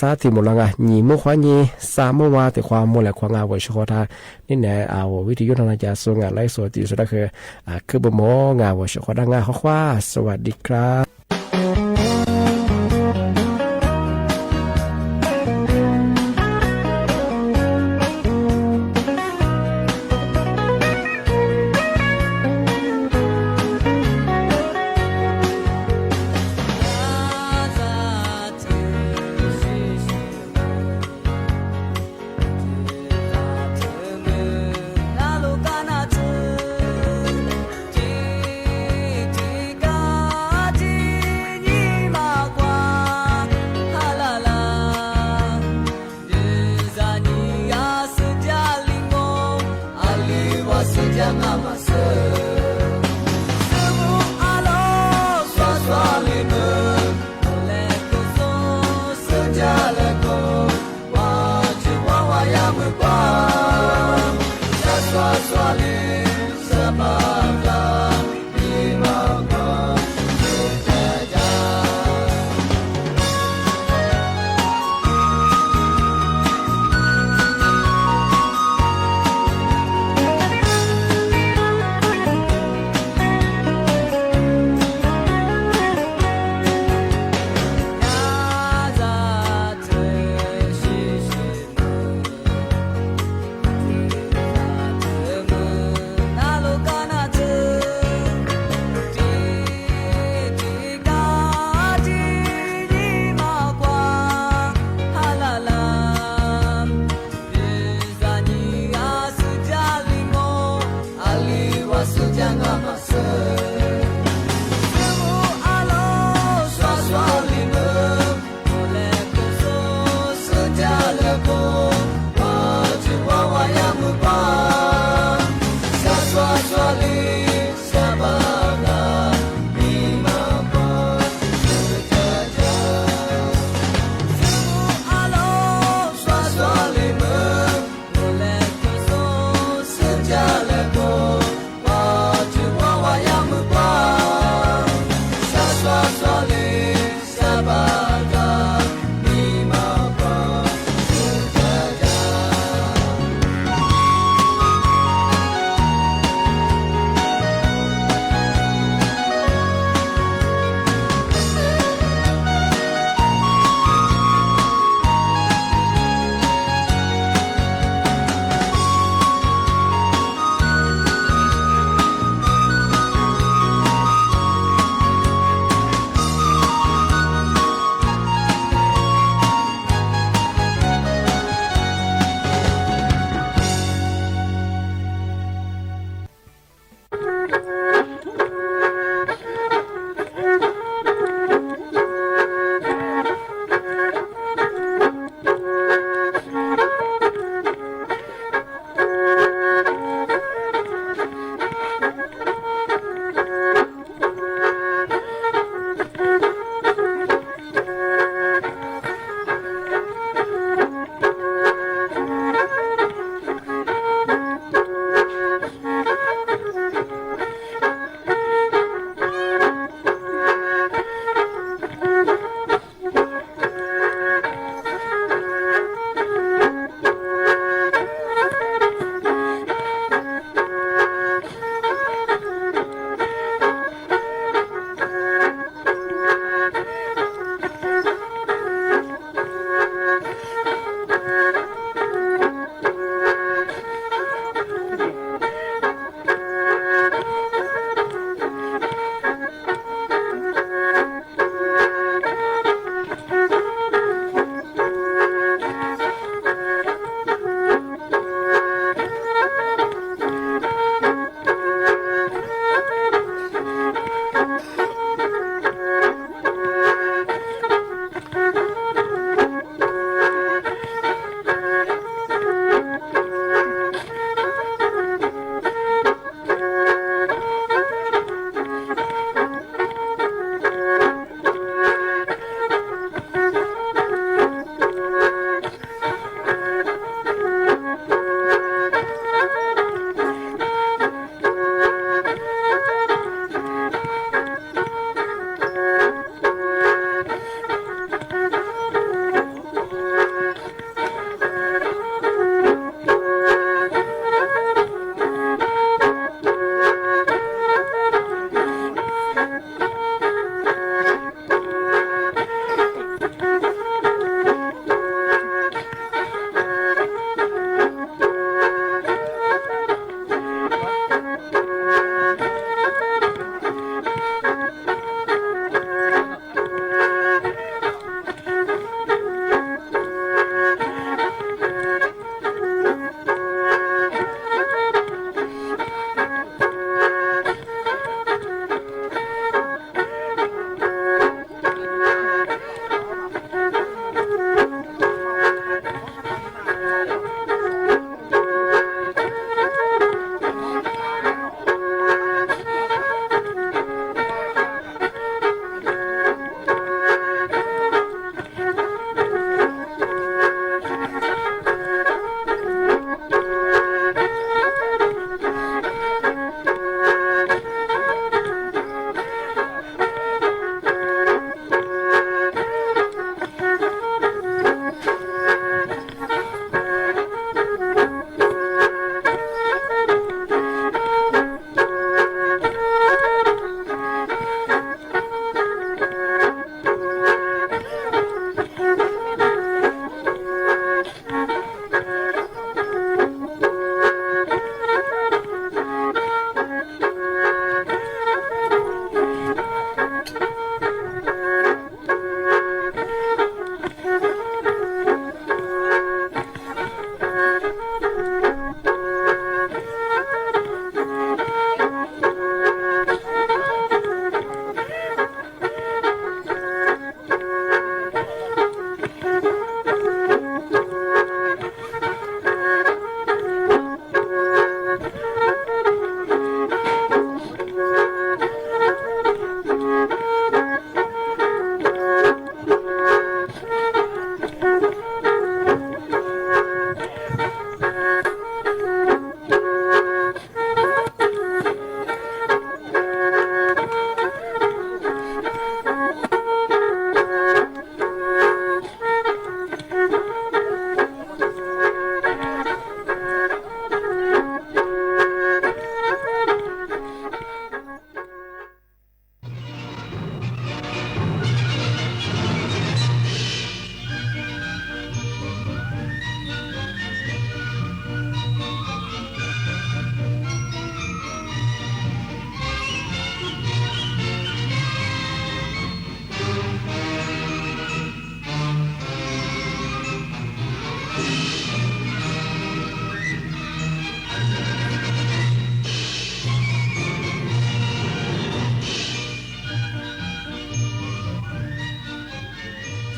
จ้าที่หมดละนี่มุขวานี่3 มื้อว่าแต่ความหมดแหละความงานไว้ช่วยท่านี่เนี่ยวิทยุทางการส่งงานไลฟ์สดที่สุดก็คือบ่หมองานไว้ช่วยงานข้อว่าสวัสดีครับ နာလိုကနာချေ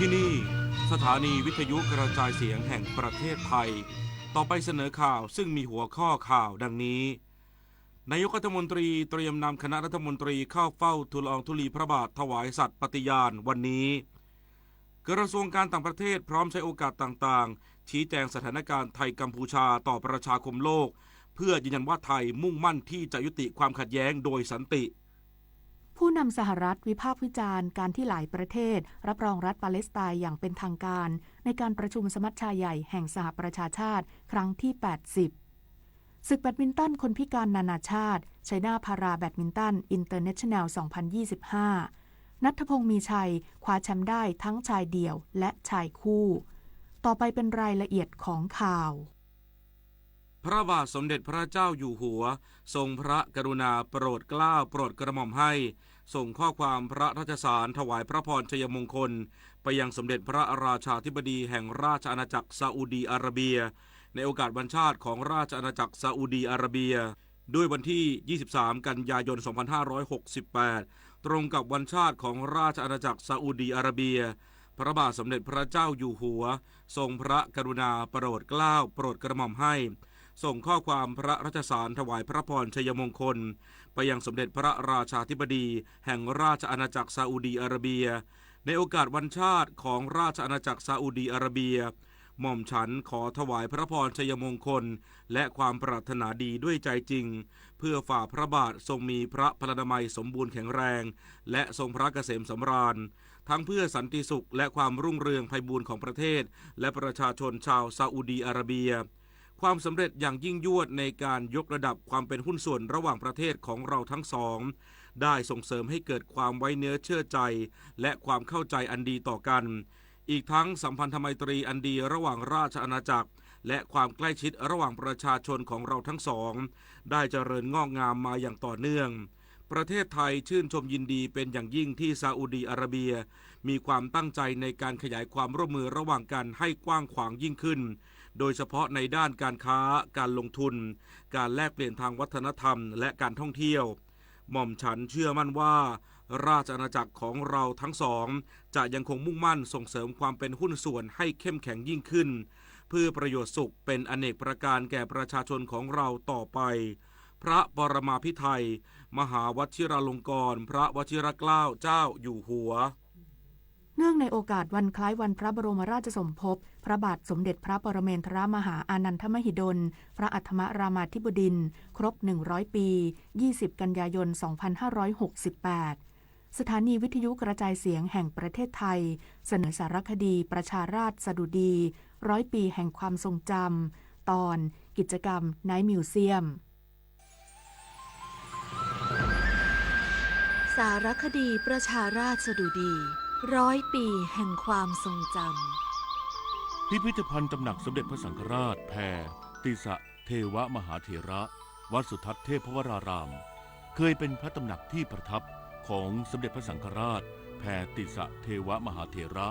ที่นี่สถานีวิทยุกระจายเสียงแห่งประเทศไทยต่อไปเสนอข่าวซึ่งมีหัวข้อข่าวดังนี้นายกรัฐมนตรีเตรียมนำคณะรัฐมนตรีเข้าเฝ้าทูลละอองธุลีพระบาทถวายสัตย์ปฏิญาณวันนี้กระทรวงการต่างประเทศพร้อมใช้โอกาสต่างๆชี้แจงสถานการณ์ไทยกัมพูชาต่อประชาคมโลกเพื่อยืนยันว่าไทยมุ่งมั่นที่จะยุติความขัดแย้งโดยสันติผู้นำสหรัฐวิพากษ์วิจารณ์การที่หลายประเทศรับรองรัฐปาเลสไตน์อย่างเป็นทางการในการประชุมสมัชชาใหญ่แห่งสหประชาชาติครั้งที่ 80 ศึกแบดมินตันคนพิการนานาชาติไชน่าพาราแบดมินตันอินเตอร์เนชั่นแนล 2025 ณัฐพงษ์มีชัยคว้าแชมป์ได้ทั้งชายเดี่ยวและชายคู่ต่อไปเป็นรายละเอียดของข่าวพระบาทสมเด็จพระเจ้าอยู่หัวทรงพระกรุณาโปรดเกล้าโปรดกระหม่อมให้ส่งข้อความพระราชสารถวายพระพรชัยมงคลไปยังสมเด็จพระราชาธิบดีแห่งราชอาณาจักรซาอุดีอาระเบียในโอกาสวันชาติของราชอาณาจักรซาอุดีอาระเบียด้วยวันที่ 23 กันยายน 2568 ตรงกับวันชาติของราชอาณาจักรซาอุดีอาระเบียพระบาทสมเด็จพระเจ้าอยู่หัวทรงพระกรุณาโปรดเกล้าโปรดกระหม่อมให้ส่งข้อความพระราชสารถวายพระพรชัยมงคลไปยังสมเด็จพระราชาธิบดีแห่งราชอาณาจักรซาอุดีอาระเบียในโอกาสวันชาติของราชอาณาจักรซาอุดีอาระเบียหม่อมฉันขอถวายพระพรชัยมงคลและความปรารถนาดีด้วยใจจริงเพื่อฝ่าพระบาททรงมีพระพลานามัยสมบูรณ์แข็งแรงและทรงพระเกษมสำราญทั้งเพื่อสันติสุขและความรุ่งเรืองไพบูลย์ของประเทศและประชาชนชาวซาอุดีอาระเบียความสำเร็จอย่างยิ่งยวดในการยกระดับความเป็นหุ้นส่วนระหว่างประเทศของเราทั้งสองได้ส่งเสริมให้เกิดความไว้เนื้อเชื่อใจและความเข้าใจอันดีต่อกันอีกทั้งสัมพันธไมตรีอันดีระหว่างราชอาณาจักรและความใกล้ชิดระหว่างประชาชนของเราทั้งสองได้เจริญงอกงามมาอย่างต่อเนื่องประเทศไทยชื่นชมยินดีเป็นอย่างยิ่งที่ซาอุดีอาระเบียมีความตั้งใจในการขยายความร่วมมือระหว่างกันให้กว้างขวางยิ่งขึ้นโดยเฉพาะในด้านการค้าการลงทุนการแลกเปลี่ยนทางวัฒนธรรมและการท่องเที่ยวหม่อมฉันเชื่อมั่นว่าราชอาณาจักรของเราทั้งสองจะยังคงมุ่งมั่นส่งเสริมความเป็นหุ้นส่วนให้เข้มแข็งยิ่งขึ้นเพื่อประโยชน์สุขเป็นอเนกประการแก่ประชาชนของเราต่อไปพระปรมาภิไธยมหาวชิราลงกรณ์พระวชิรเกล้าเจ้าอยู่หัวเนื่องในโอกาสวันคล้ายวันพระบรมราชสมภพพระบาทสมเด็จพระปรเมนทรมหาอานันทมหิดลพระอัฏฐมรามาธิบดินทร์ครบ100ปี20กันยายน2568สถานีวิทยุกระจายเสียงแห่งประเทศไทยเสนอสารคดีประชาราษฎร์สดุดี100 ปีแห่งความทรงจำตอนกิจกรรมไนท์มิวเซียมสารคดีประชาราษฎร์สดุดี100 ปีแห่งความทรงจำพิพิธภัณฑ์ตำหนักสมเด็จพระสังฆราชแพรติสะเทวมหาเถระวัดสุทัศน์เทพวรารามเคยเป็นพระตำหนักที่ประทับของสมเด็จพระสังฆราชแพรติสะเทวมหาเถระ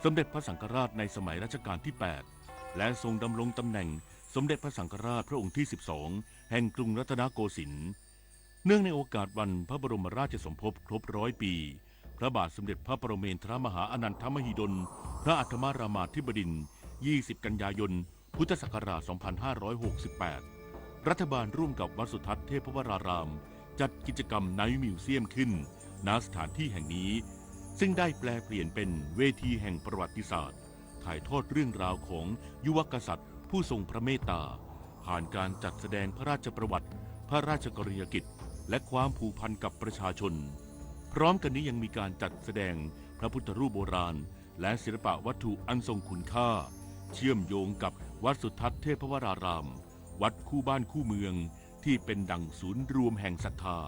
สมเด็จพระสังฆราชในสมัยรัชกาลที่ 8และทรงดำรงตำแหน่งสมเด็จพระสังฆราชพระองค์ที่ 12แห่งกรุงรัตนโกสินทร์เนื่องในโอกาสวันพระบรมราชสมภพครบ100 ปีพระบาทสมเด็จพระปรเมนทรมหาอานันทมหิดลพระอัฏฐมรามาธิบดินทร์20 กันยายน พุทธศักราช 2568 รัฐบาลร่วมกับวัดสุทัศน์เทพวรารามจัดกิจกรรมไนท์มิวเซียมขึ้นณสถานที่แห่งนี้ซึ่งได้แปลเปลี่ยนเป็นเวทีแห่งประวัติศาสตร์ถ่ายทอดเรื่องราวของยุวกษัตริย์ผู้ทรงพระเมตตาผ่านการจัดแสดงพระราชประวัติพระราชกรณียกิจและความผูกพันกับประชาชนพร้อมกันนี้ยังมีการจัดแสดงพระพุทธรูปโบราณและศิลปะวัตถุอันทรงคุณค่าเชื่อมโยงกับวัดสุทัศน์เทพวรารามวัดคู่บ้านคู่เมืองที่เป็นดั่งศูนย์รวมแห่งศรัทธา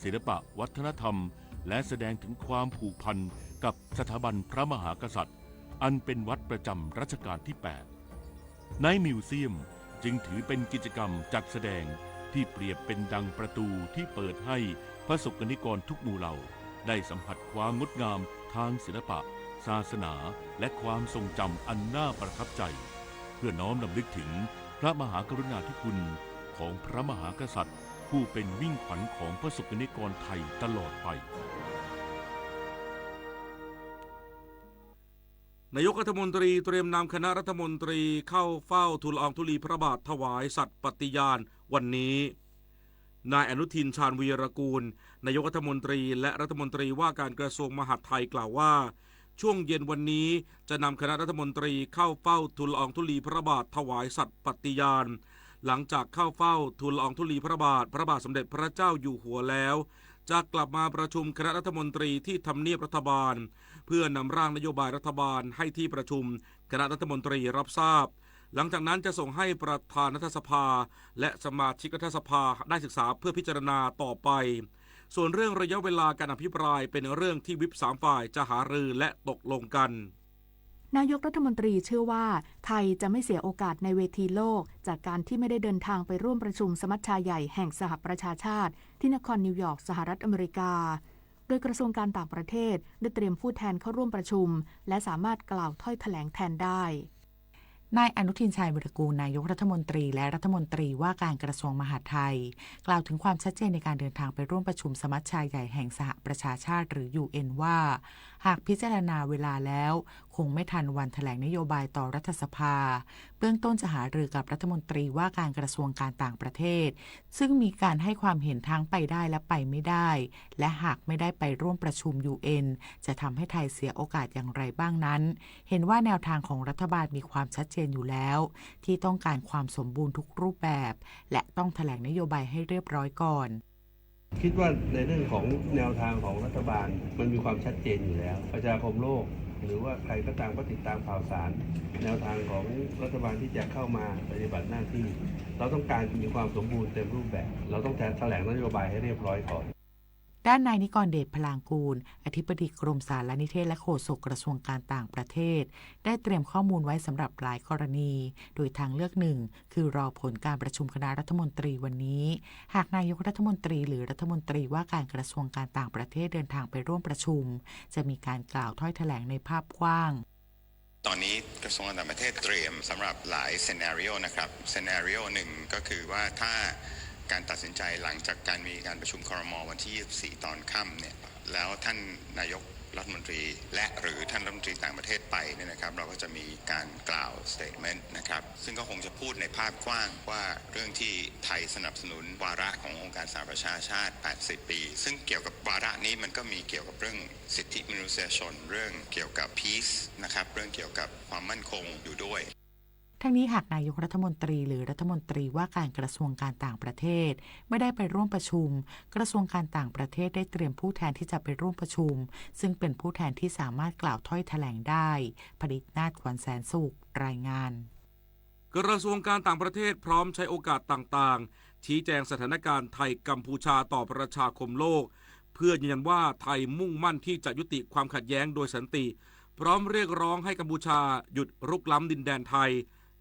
ศิลปะวัฒนธรรมและแสดงถึงความผูกพันกับสถาบันพระมหากษัตริย์อันเป็นวัดประจำรัชกาลที่ 8 ไนท์มิวเซียมจึงถือเป็นกิจกรรมจัดแสดงที่เปรียบเป็นดังประตูที่เปิดให้พระสกนิกรทุกหมู่เหล่าได้สัมผัสความงดงามทางศิลปะศาสนาและความทรงจำอันน่าประทับใจเพื่อน้อมรำลึกถึงพระมหากรุณาธิคุณของพระมหากษัตริย์ผู้เป็นมิ่งขวัญของพระสกนิกรไทยตลอดไป นายกรัฐมนตรีเตรียมนำคณะรัฐมนตรีเข้าเฝ้าทูลละอองธุลีพระบาทถวายสัตย์ปฏิญาณวันนี้นายอนุทินชาญวีรกูลนายกรัฐมนตรีและรัฐมนตรีว่าการกระทรวงมหาดไทยกล่าวว่าช่วงเย็นวันนี้จะนำคณะรัฐมนตรีเข้าเฝ้าทูลละอองธุลีพระบาทถวายสัตย์ปฏิญาณหลังจากเข้าเฝ้าทูลละอองธุลีพระบาทสมเด็จพระเจ้าอยู่หัวแล้วจะกลับมาประชุมคณะรัฐมนตรีที่ทำเนียบรัฐบาลเพื่อนำร่างนโยบายรัฐบาลให้ที่ประชุมคณะรัฐมนตรีรับทราบหลังจากนั้นจะส่งให้ประธานรัฐสภาและสมาชิกรัฐสภาได้ศึกษาเพื่อพิจารณาต่อไปส่วนเรื่องระยะเวลาการอภิปรายเป็นเรื่องที่วิป3ฝ่ายจะหารือและตกลงกันนายกรัฐมนตรีเชื่อว่าไทยจะไม่เสียโอกาสในเวทีโลกจากการที่ไม่ได้เดินทางไปร่วมประชุมสมัชชาใหญ่แห่งสหประชาชาติที่นครนิวยอร์กสหรัฐอเมริกาโดยกระทรวงการต่างประเทศได้เตรียมผู้แทนเข้าร่วมประชุมและสามารถกล่าวถ้อยแถลงแทนได้นายอนุทินชาญวีรกูลนายกรัฐมนตรีและรัฐมนตรีว่าการกระทรวงมหาดไทยกล่าวถึงความชัดเจนในการเดินทางไปร่วมประชุมสมัชชาใหญ่แห่งสหประชาชาติหรือ UN ว่าหากพิจารณาเวลาแล้วคงไม่ทันวันแถลงนโยบายต่อรัฐสภาเบื้องต้นจะหารือกับรัฐมนตรีว่าการกระทรวงการต่างประเทศซึ่งมีการให้ความเห็นทั้งไปได้และไปไม่ได้และหากไม่ได้ไปร่วมประชุม UN จะทำให้ไทยเสียโอกาสอย่างไรบ้างนั้นเห็นว่าแนวทางของรัฐบาลมีความชัดเจนอยู่แล้วที่ต้องการความสมบูรณ์ทุกรูปแบบและต้องแถลงนโยบายให้เรียบร้อยก่อนคิดว่าในเรื่องของแนวทางของรัฐบาลมันมีความชัดเจนอยู่แล้วประชาคมโลกหรือว่าใครก็ตามก็ติดตามข่าวสารแนวทางของรัฐบาลที่จะเข้ามาปฏิบัติหน้าที่เราต้องการมีความสมบูรณ์เต็มรูปแบบเราต้องแถลงนโยบายให้เรียบร้อยก่อนด้านนายนิกรเดชพลางกูลอธิบดีกรมสารนิเทศและโฆษกกระทรวงการต่างประเทศได้เตรียมข้อมูลไว้สำหรับหลายกรณีโดยทางเลือกหนึ่งคือรอผลการประชุมคณะรัฐมนตรีวันนี้หากนายกรัฐมนตรีหรือรัฐมนตรีว่าการกระทรวงการต่างประเทศเดินทางไปร่วมประชุมจะมีการกล่าวถ้อยแถลงในภาพกว้างตอนนี้กระทรวงการต่างประเทศเตรียมสำหรับหลายซีนาริโอนะครับซีนาริโอหนึ่งก็คือว่าถ้าการตัดสินใจหลังจากการมีการประชุมครม.วันที่24ตอนค่ำเนี่ยแล้วท่านนายกรัฐมนตรีและหรือท่านรัฐมนตรีต่างประเทศไปเนี่ยนะครับเราก็จะมีการกล่าว statement นะครับซึ่งก็คงจะพูดในภาพกว้างว่าเรื่องที่ไทยสนับสนุนวาระขององค์การสหประชาชาติ80ปีซึ่งเกี่ยวกับวาระนี้มันก็มีเกี่ยวกับเรื่องสิทธิมนุษยชนเรื่องเกี่ยวกับ peace นะครับเรื่องเกี่ยวกับความมั่นคงอยู่ด้วยทั้งนี้หากนายกรัฐมนตรีหรือรัฐมนตรีว่าการกระทรวงการต่างประเทศไม่ได้ไปร่วมประชุมกระทรวงการต่างประเทศได้เตรียมผู้แทนที่จะไปร่วมประชุมซึ่งเป็นผู้แทนที่สามารถกล่าวถ้อยแถลงได้ผลิตนาฏขวัญแสนสุขรายงานกระทรวงการต่างประเทศพร้อมใช้โอกาสต่างๆชี้แจงสถานการณ์ไทยกัมพูชาต่อประชาคมโลกเพื่อยืนยันว่าไทยมุ่งมั่นที่จะยุติความขัดแย้งโดยสันติพร้อมเรียกร้องให้กัมพูชาหยุดรุกล้ำดินแดนไทย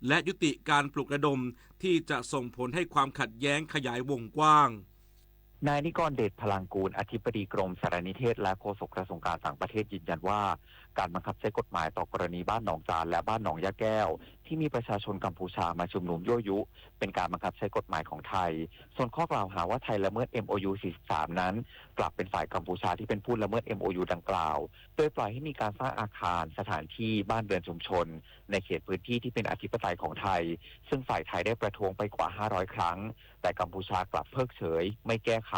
และยุติการปลุกระดมที่จะส่งผลให้ความขัดแย้งขยายวงกว้างนายนิกรเดชพลางกูลอธิบดีกรมสารนิเทศและโฆษกกระทรวงการต่างประเทศยืนยันว่าการบังคับใช้กฎหมายต่อกรณีบ้านหนองจานและบ้านหนองยะแก้วที่มีประชาชนกัมพูชามาชุมนุมยั่วยุเป็นการบังคับใช้กฎหมายของไทยส่วนข้อกล่าวหาว่าไทยละเมิด MOU 43 นั้นกลับเป็นฝ่ายกัมพูชาที่เป็นผู้ละเมิด MOU ดังกล่าวโดยปล่อยให้มีการสร้างอาคารสถานที่บ้านเรือนชุมชนในเขตพื้นที่ที่เป็นอธิปไตยของไทยซึ่งฝ่ายไทยได้ประท้วงไปกว่า500ครั้งแต่กัมพูชากลับเพิกเฉยไม่แก้ไข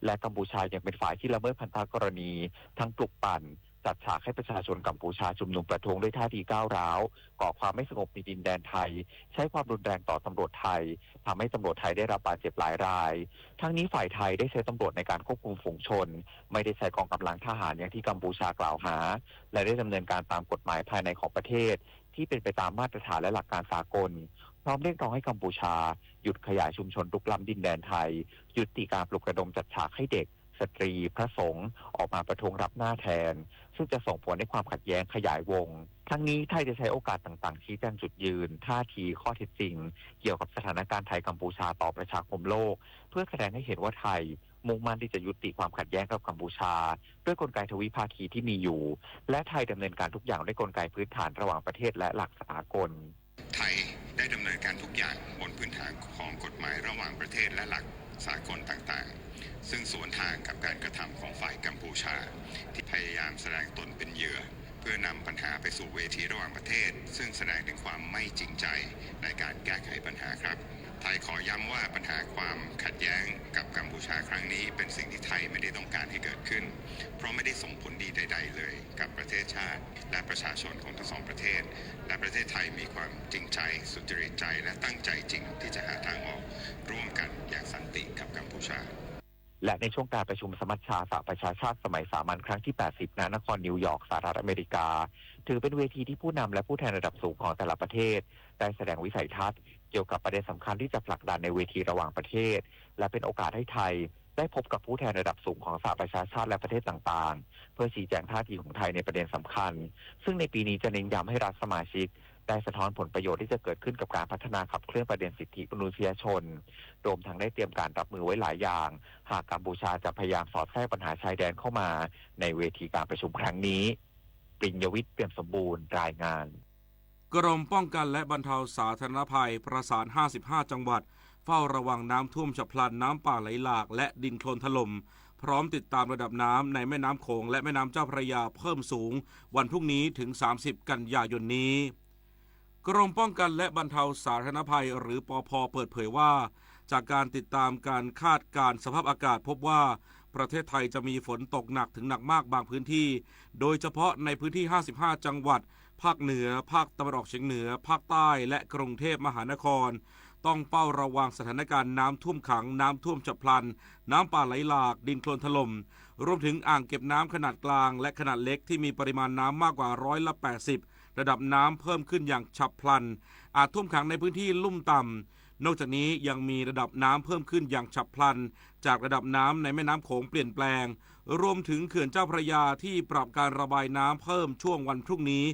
และกัมพูชายังเป็นฝ่ายที่ละเมิดพันธกรณีทั้งปลุกปั่นจัดฉากให้ประชาชนกัมพูชาชุมนุมประท้วงด้วยท่าทีก้าวร้าวก่อความไม่สงบในดินแดนไทยใช้ความรุนแรงต่อตำรวจไทยทำให้ตำรวจไทยได้รับบาดเจ็บหลายรายทั้งนี้ฝ่ายไทยได้ใช้ตำรวจในการควบคุมฝูงชนไม่ได้ใช้กองกำลังทหารอย่างที่กัมพูชากล่าวหาและได้ดำเนินการตามกฎหมายภายในของประเทศที่เป็นไปตามมาตรฐานและหลักการสากลพร้อมเรียกร้องให้กัมพูชาหยุดขยายชุมชนรุกล้ำดินแดนไทยยุติการปลุกระดมจัดฉากให้เด็กสตรีพระสงฆ์ออกมาประท้วงรับหน้าแทนซึ่งจะส่งผลให้ความขัดแย้งขยายวงทั้งนี้ไทยจะใช้โอกาสต่างๆชี้แจงจุดยืนท่าทีข้อเท็จจริงเกี่ยวกับสถานการณ์ไทยกัมพูชาต่อประชาคมโลกเพื่อแสดงให้เห็นว่าไทยมุ่งมั่นที่จะยุติความขัดแย้งกับกัมพูชาด้วยกลไกทวิภาคีที่มีอยู่และไทยดำเนินการทุกอย่างด้วยกลไกพื้นฐานระหว่างประเทศและหลักสากลไทยได้ดำเนินการทุกอย่างบนพื้นฐานของกฎหมายระหว่างประเทศและหลักสากลต่างๆซึ่งสวนทางกับการกระทำของฝ่ายกัมพูชาที่พยายามแสดงตนเป็นเหยื่อ เพื่อนำปัญหาไปสู่เวทีระหว่างประเทศซึ่งแสดงถึงความไม่จริงใจในการแก้ไขปัญหาครับไทยขอย้ำว่าปัญหาความขัดแย้งกับกัมพูชาครั้งนี้เป็นสิ่งที่ไทยไม่ได้ต้องการให้เกิดขึ้นเพราะไม่ได้ส่งผลดีใดๆเลยกับประเทศชาติและประชาชนของทั้งสองประเทศและประเทศไทยมีความจริงใจสุจริตใจและตั้งใจจริงที่จะหาทางออกร่วมกันอย่างสันติกับกัมพูชาและในช่วงการประชุมสมัชชาสหประชาชาติสมัยสามัญครั้งที่ 80 ณ นครนิวยอร์กสหรัฐอเมริกาถือเป็นเวทีที่ผู้นำและผู้แทนระดับสูงของแต่ละประเทศได้แสดงวิสัยทัศน์เกี่ยวกับประเด็นสำคัญที่จะผลักดันในเวทีระหว่างประเทศและเป็นโอกาสให้ไทยได้พบกับผู้แทนระดับสูงของสหประชาชาติและประเทศต่างๆเพื่อชี้แจงท่าทีของไทยในประเด็นสำคัญซึ่งในปีนี้จะเน้นย้ำให้รัฐสมาชิกได้สะท้อนผลประโยชน์ที่จะเกิดขึ้นกับการพัฒนาขับเคลื่อนประเด็นสิทธิมนุษยชนรวมทั้งได้เตรียมการรับมือไว้หลายอย่างหากกัมพูชาจะพยายามสอดแทรกปัญหาชายแดนเข้ามาในเวทีการประชุมครั้งนี้ปริญญวิทย์เปี่ยมสมบูรณ์รายงานกรมป้องกันและบรรเทาสาธารณภัยประสาน55จังหวัดเฝ้าระวังน้ำท่วมฉับพลันน้ำป่าไหลหลากและดินโคลนถล่มพร้อมติดตามระดับน้ำในแม่น้ำโขงและแม่น้ำเจ้าพระยาเพิ่มสูงวันพรุ่งนี้ถึง30กันยายนนี้กรมป้องกันและบรรเทาสาธารณภัยหรือปภ.เปิดเผยว่าจากการติดตามการคาดการณ์สภาพอากาศพบว่าประเทศไทยจะมีฝนตกหนักถึงหนักมากบางพื้นที่โดยเฉพาะในพื้นที่55จังหวัดภาคเหนือภาคตะวันออกเฉียงเหนือภาคใต้และกรุงเทพมหานครต้องเฝ้าระวังสถานการณ์น้ำท่วมขังน้ำท่วมฉับพลันน้ำป่าไหลหลากดินโคลนถล่มรวมถึงอ่างเก็บน้ำขนาดกลางและขนาดเล็กที่มีปริมาณน้ำมากกว่า80%ระดับน้ำเพิ่มขึ้นอย่างฉับพลันอาจท่วมขังในพื้นที่ลุ่มต่ำนอกจากนี้ยังมีระดับน้ำเพิ่มขึ้นอย่างฉับพลันจากระดับน้ำในแม่น้ำโขงเปลี่ยนแปลงรวมถึงเขื่อนเจ้าพระยาที่ปรับการระบายน้ำเพิ่มช่วงวันพรุ่งนี้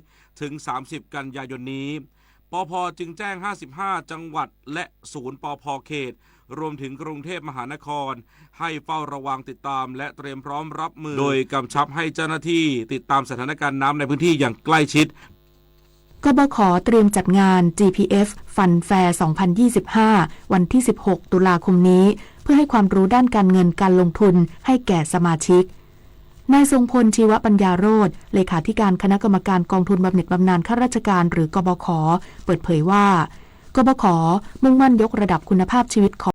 ถึง30กันยายนนี้ปภ.จึงแจ้ง55จังหวัดและศูนย์ปภ.เขตรวมถึงกรุงเทพมหานครให้เฝ้าระวังติดตามและเตรียมพร้อมรับมือโดยกำชับให้เจ้าหน้าที่ติดตามสถานการณ์น้ำในพื้นที่อย่างใกล้ชิดกบข.เตรียมจัดงาน GPF Fun Fair 2025 วันที่ 16 ตุลาคมนี้เพื่อให้ความรู้ด้านการเงินการลงทุนให้แก่สมาชิกนายทรงพลชีวปัญญาโรจน์เลขาธิการคณะกรรมการกองทุนบำเหน็จบำนาญข้าราชการหรือกบข.เปิดเผยว่ากบข.มุ่งมั่นยกระดับคุณภาพชีวิตของ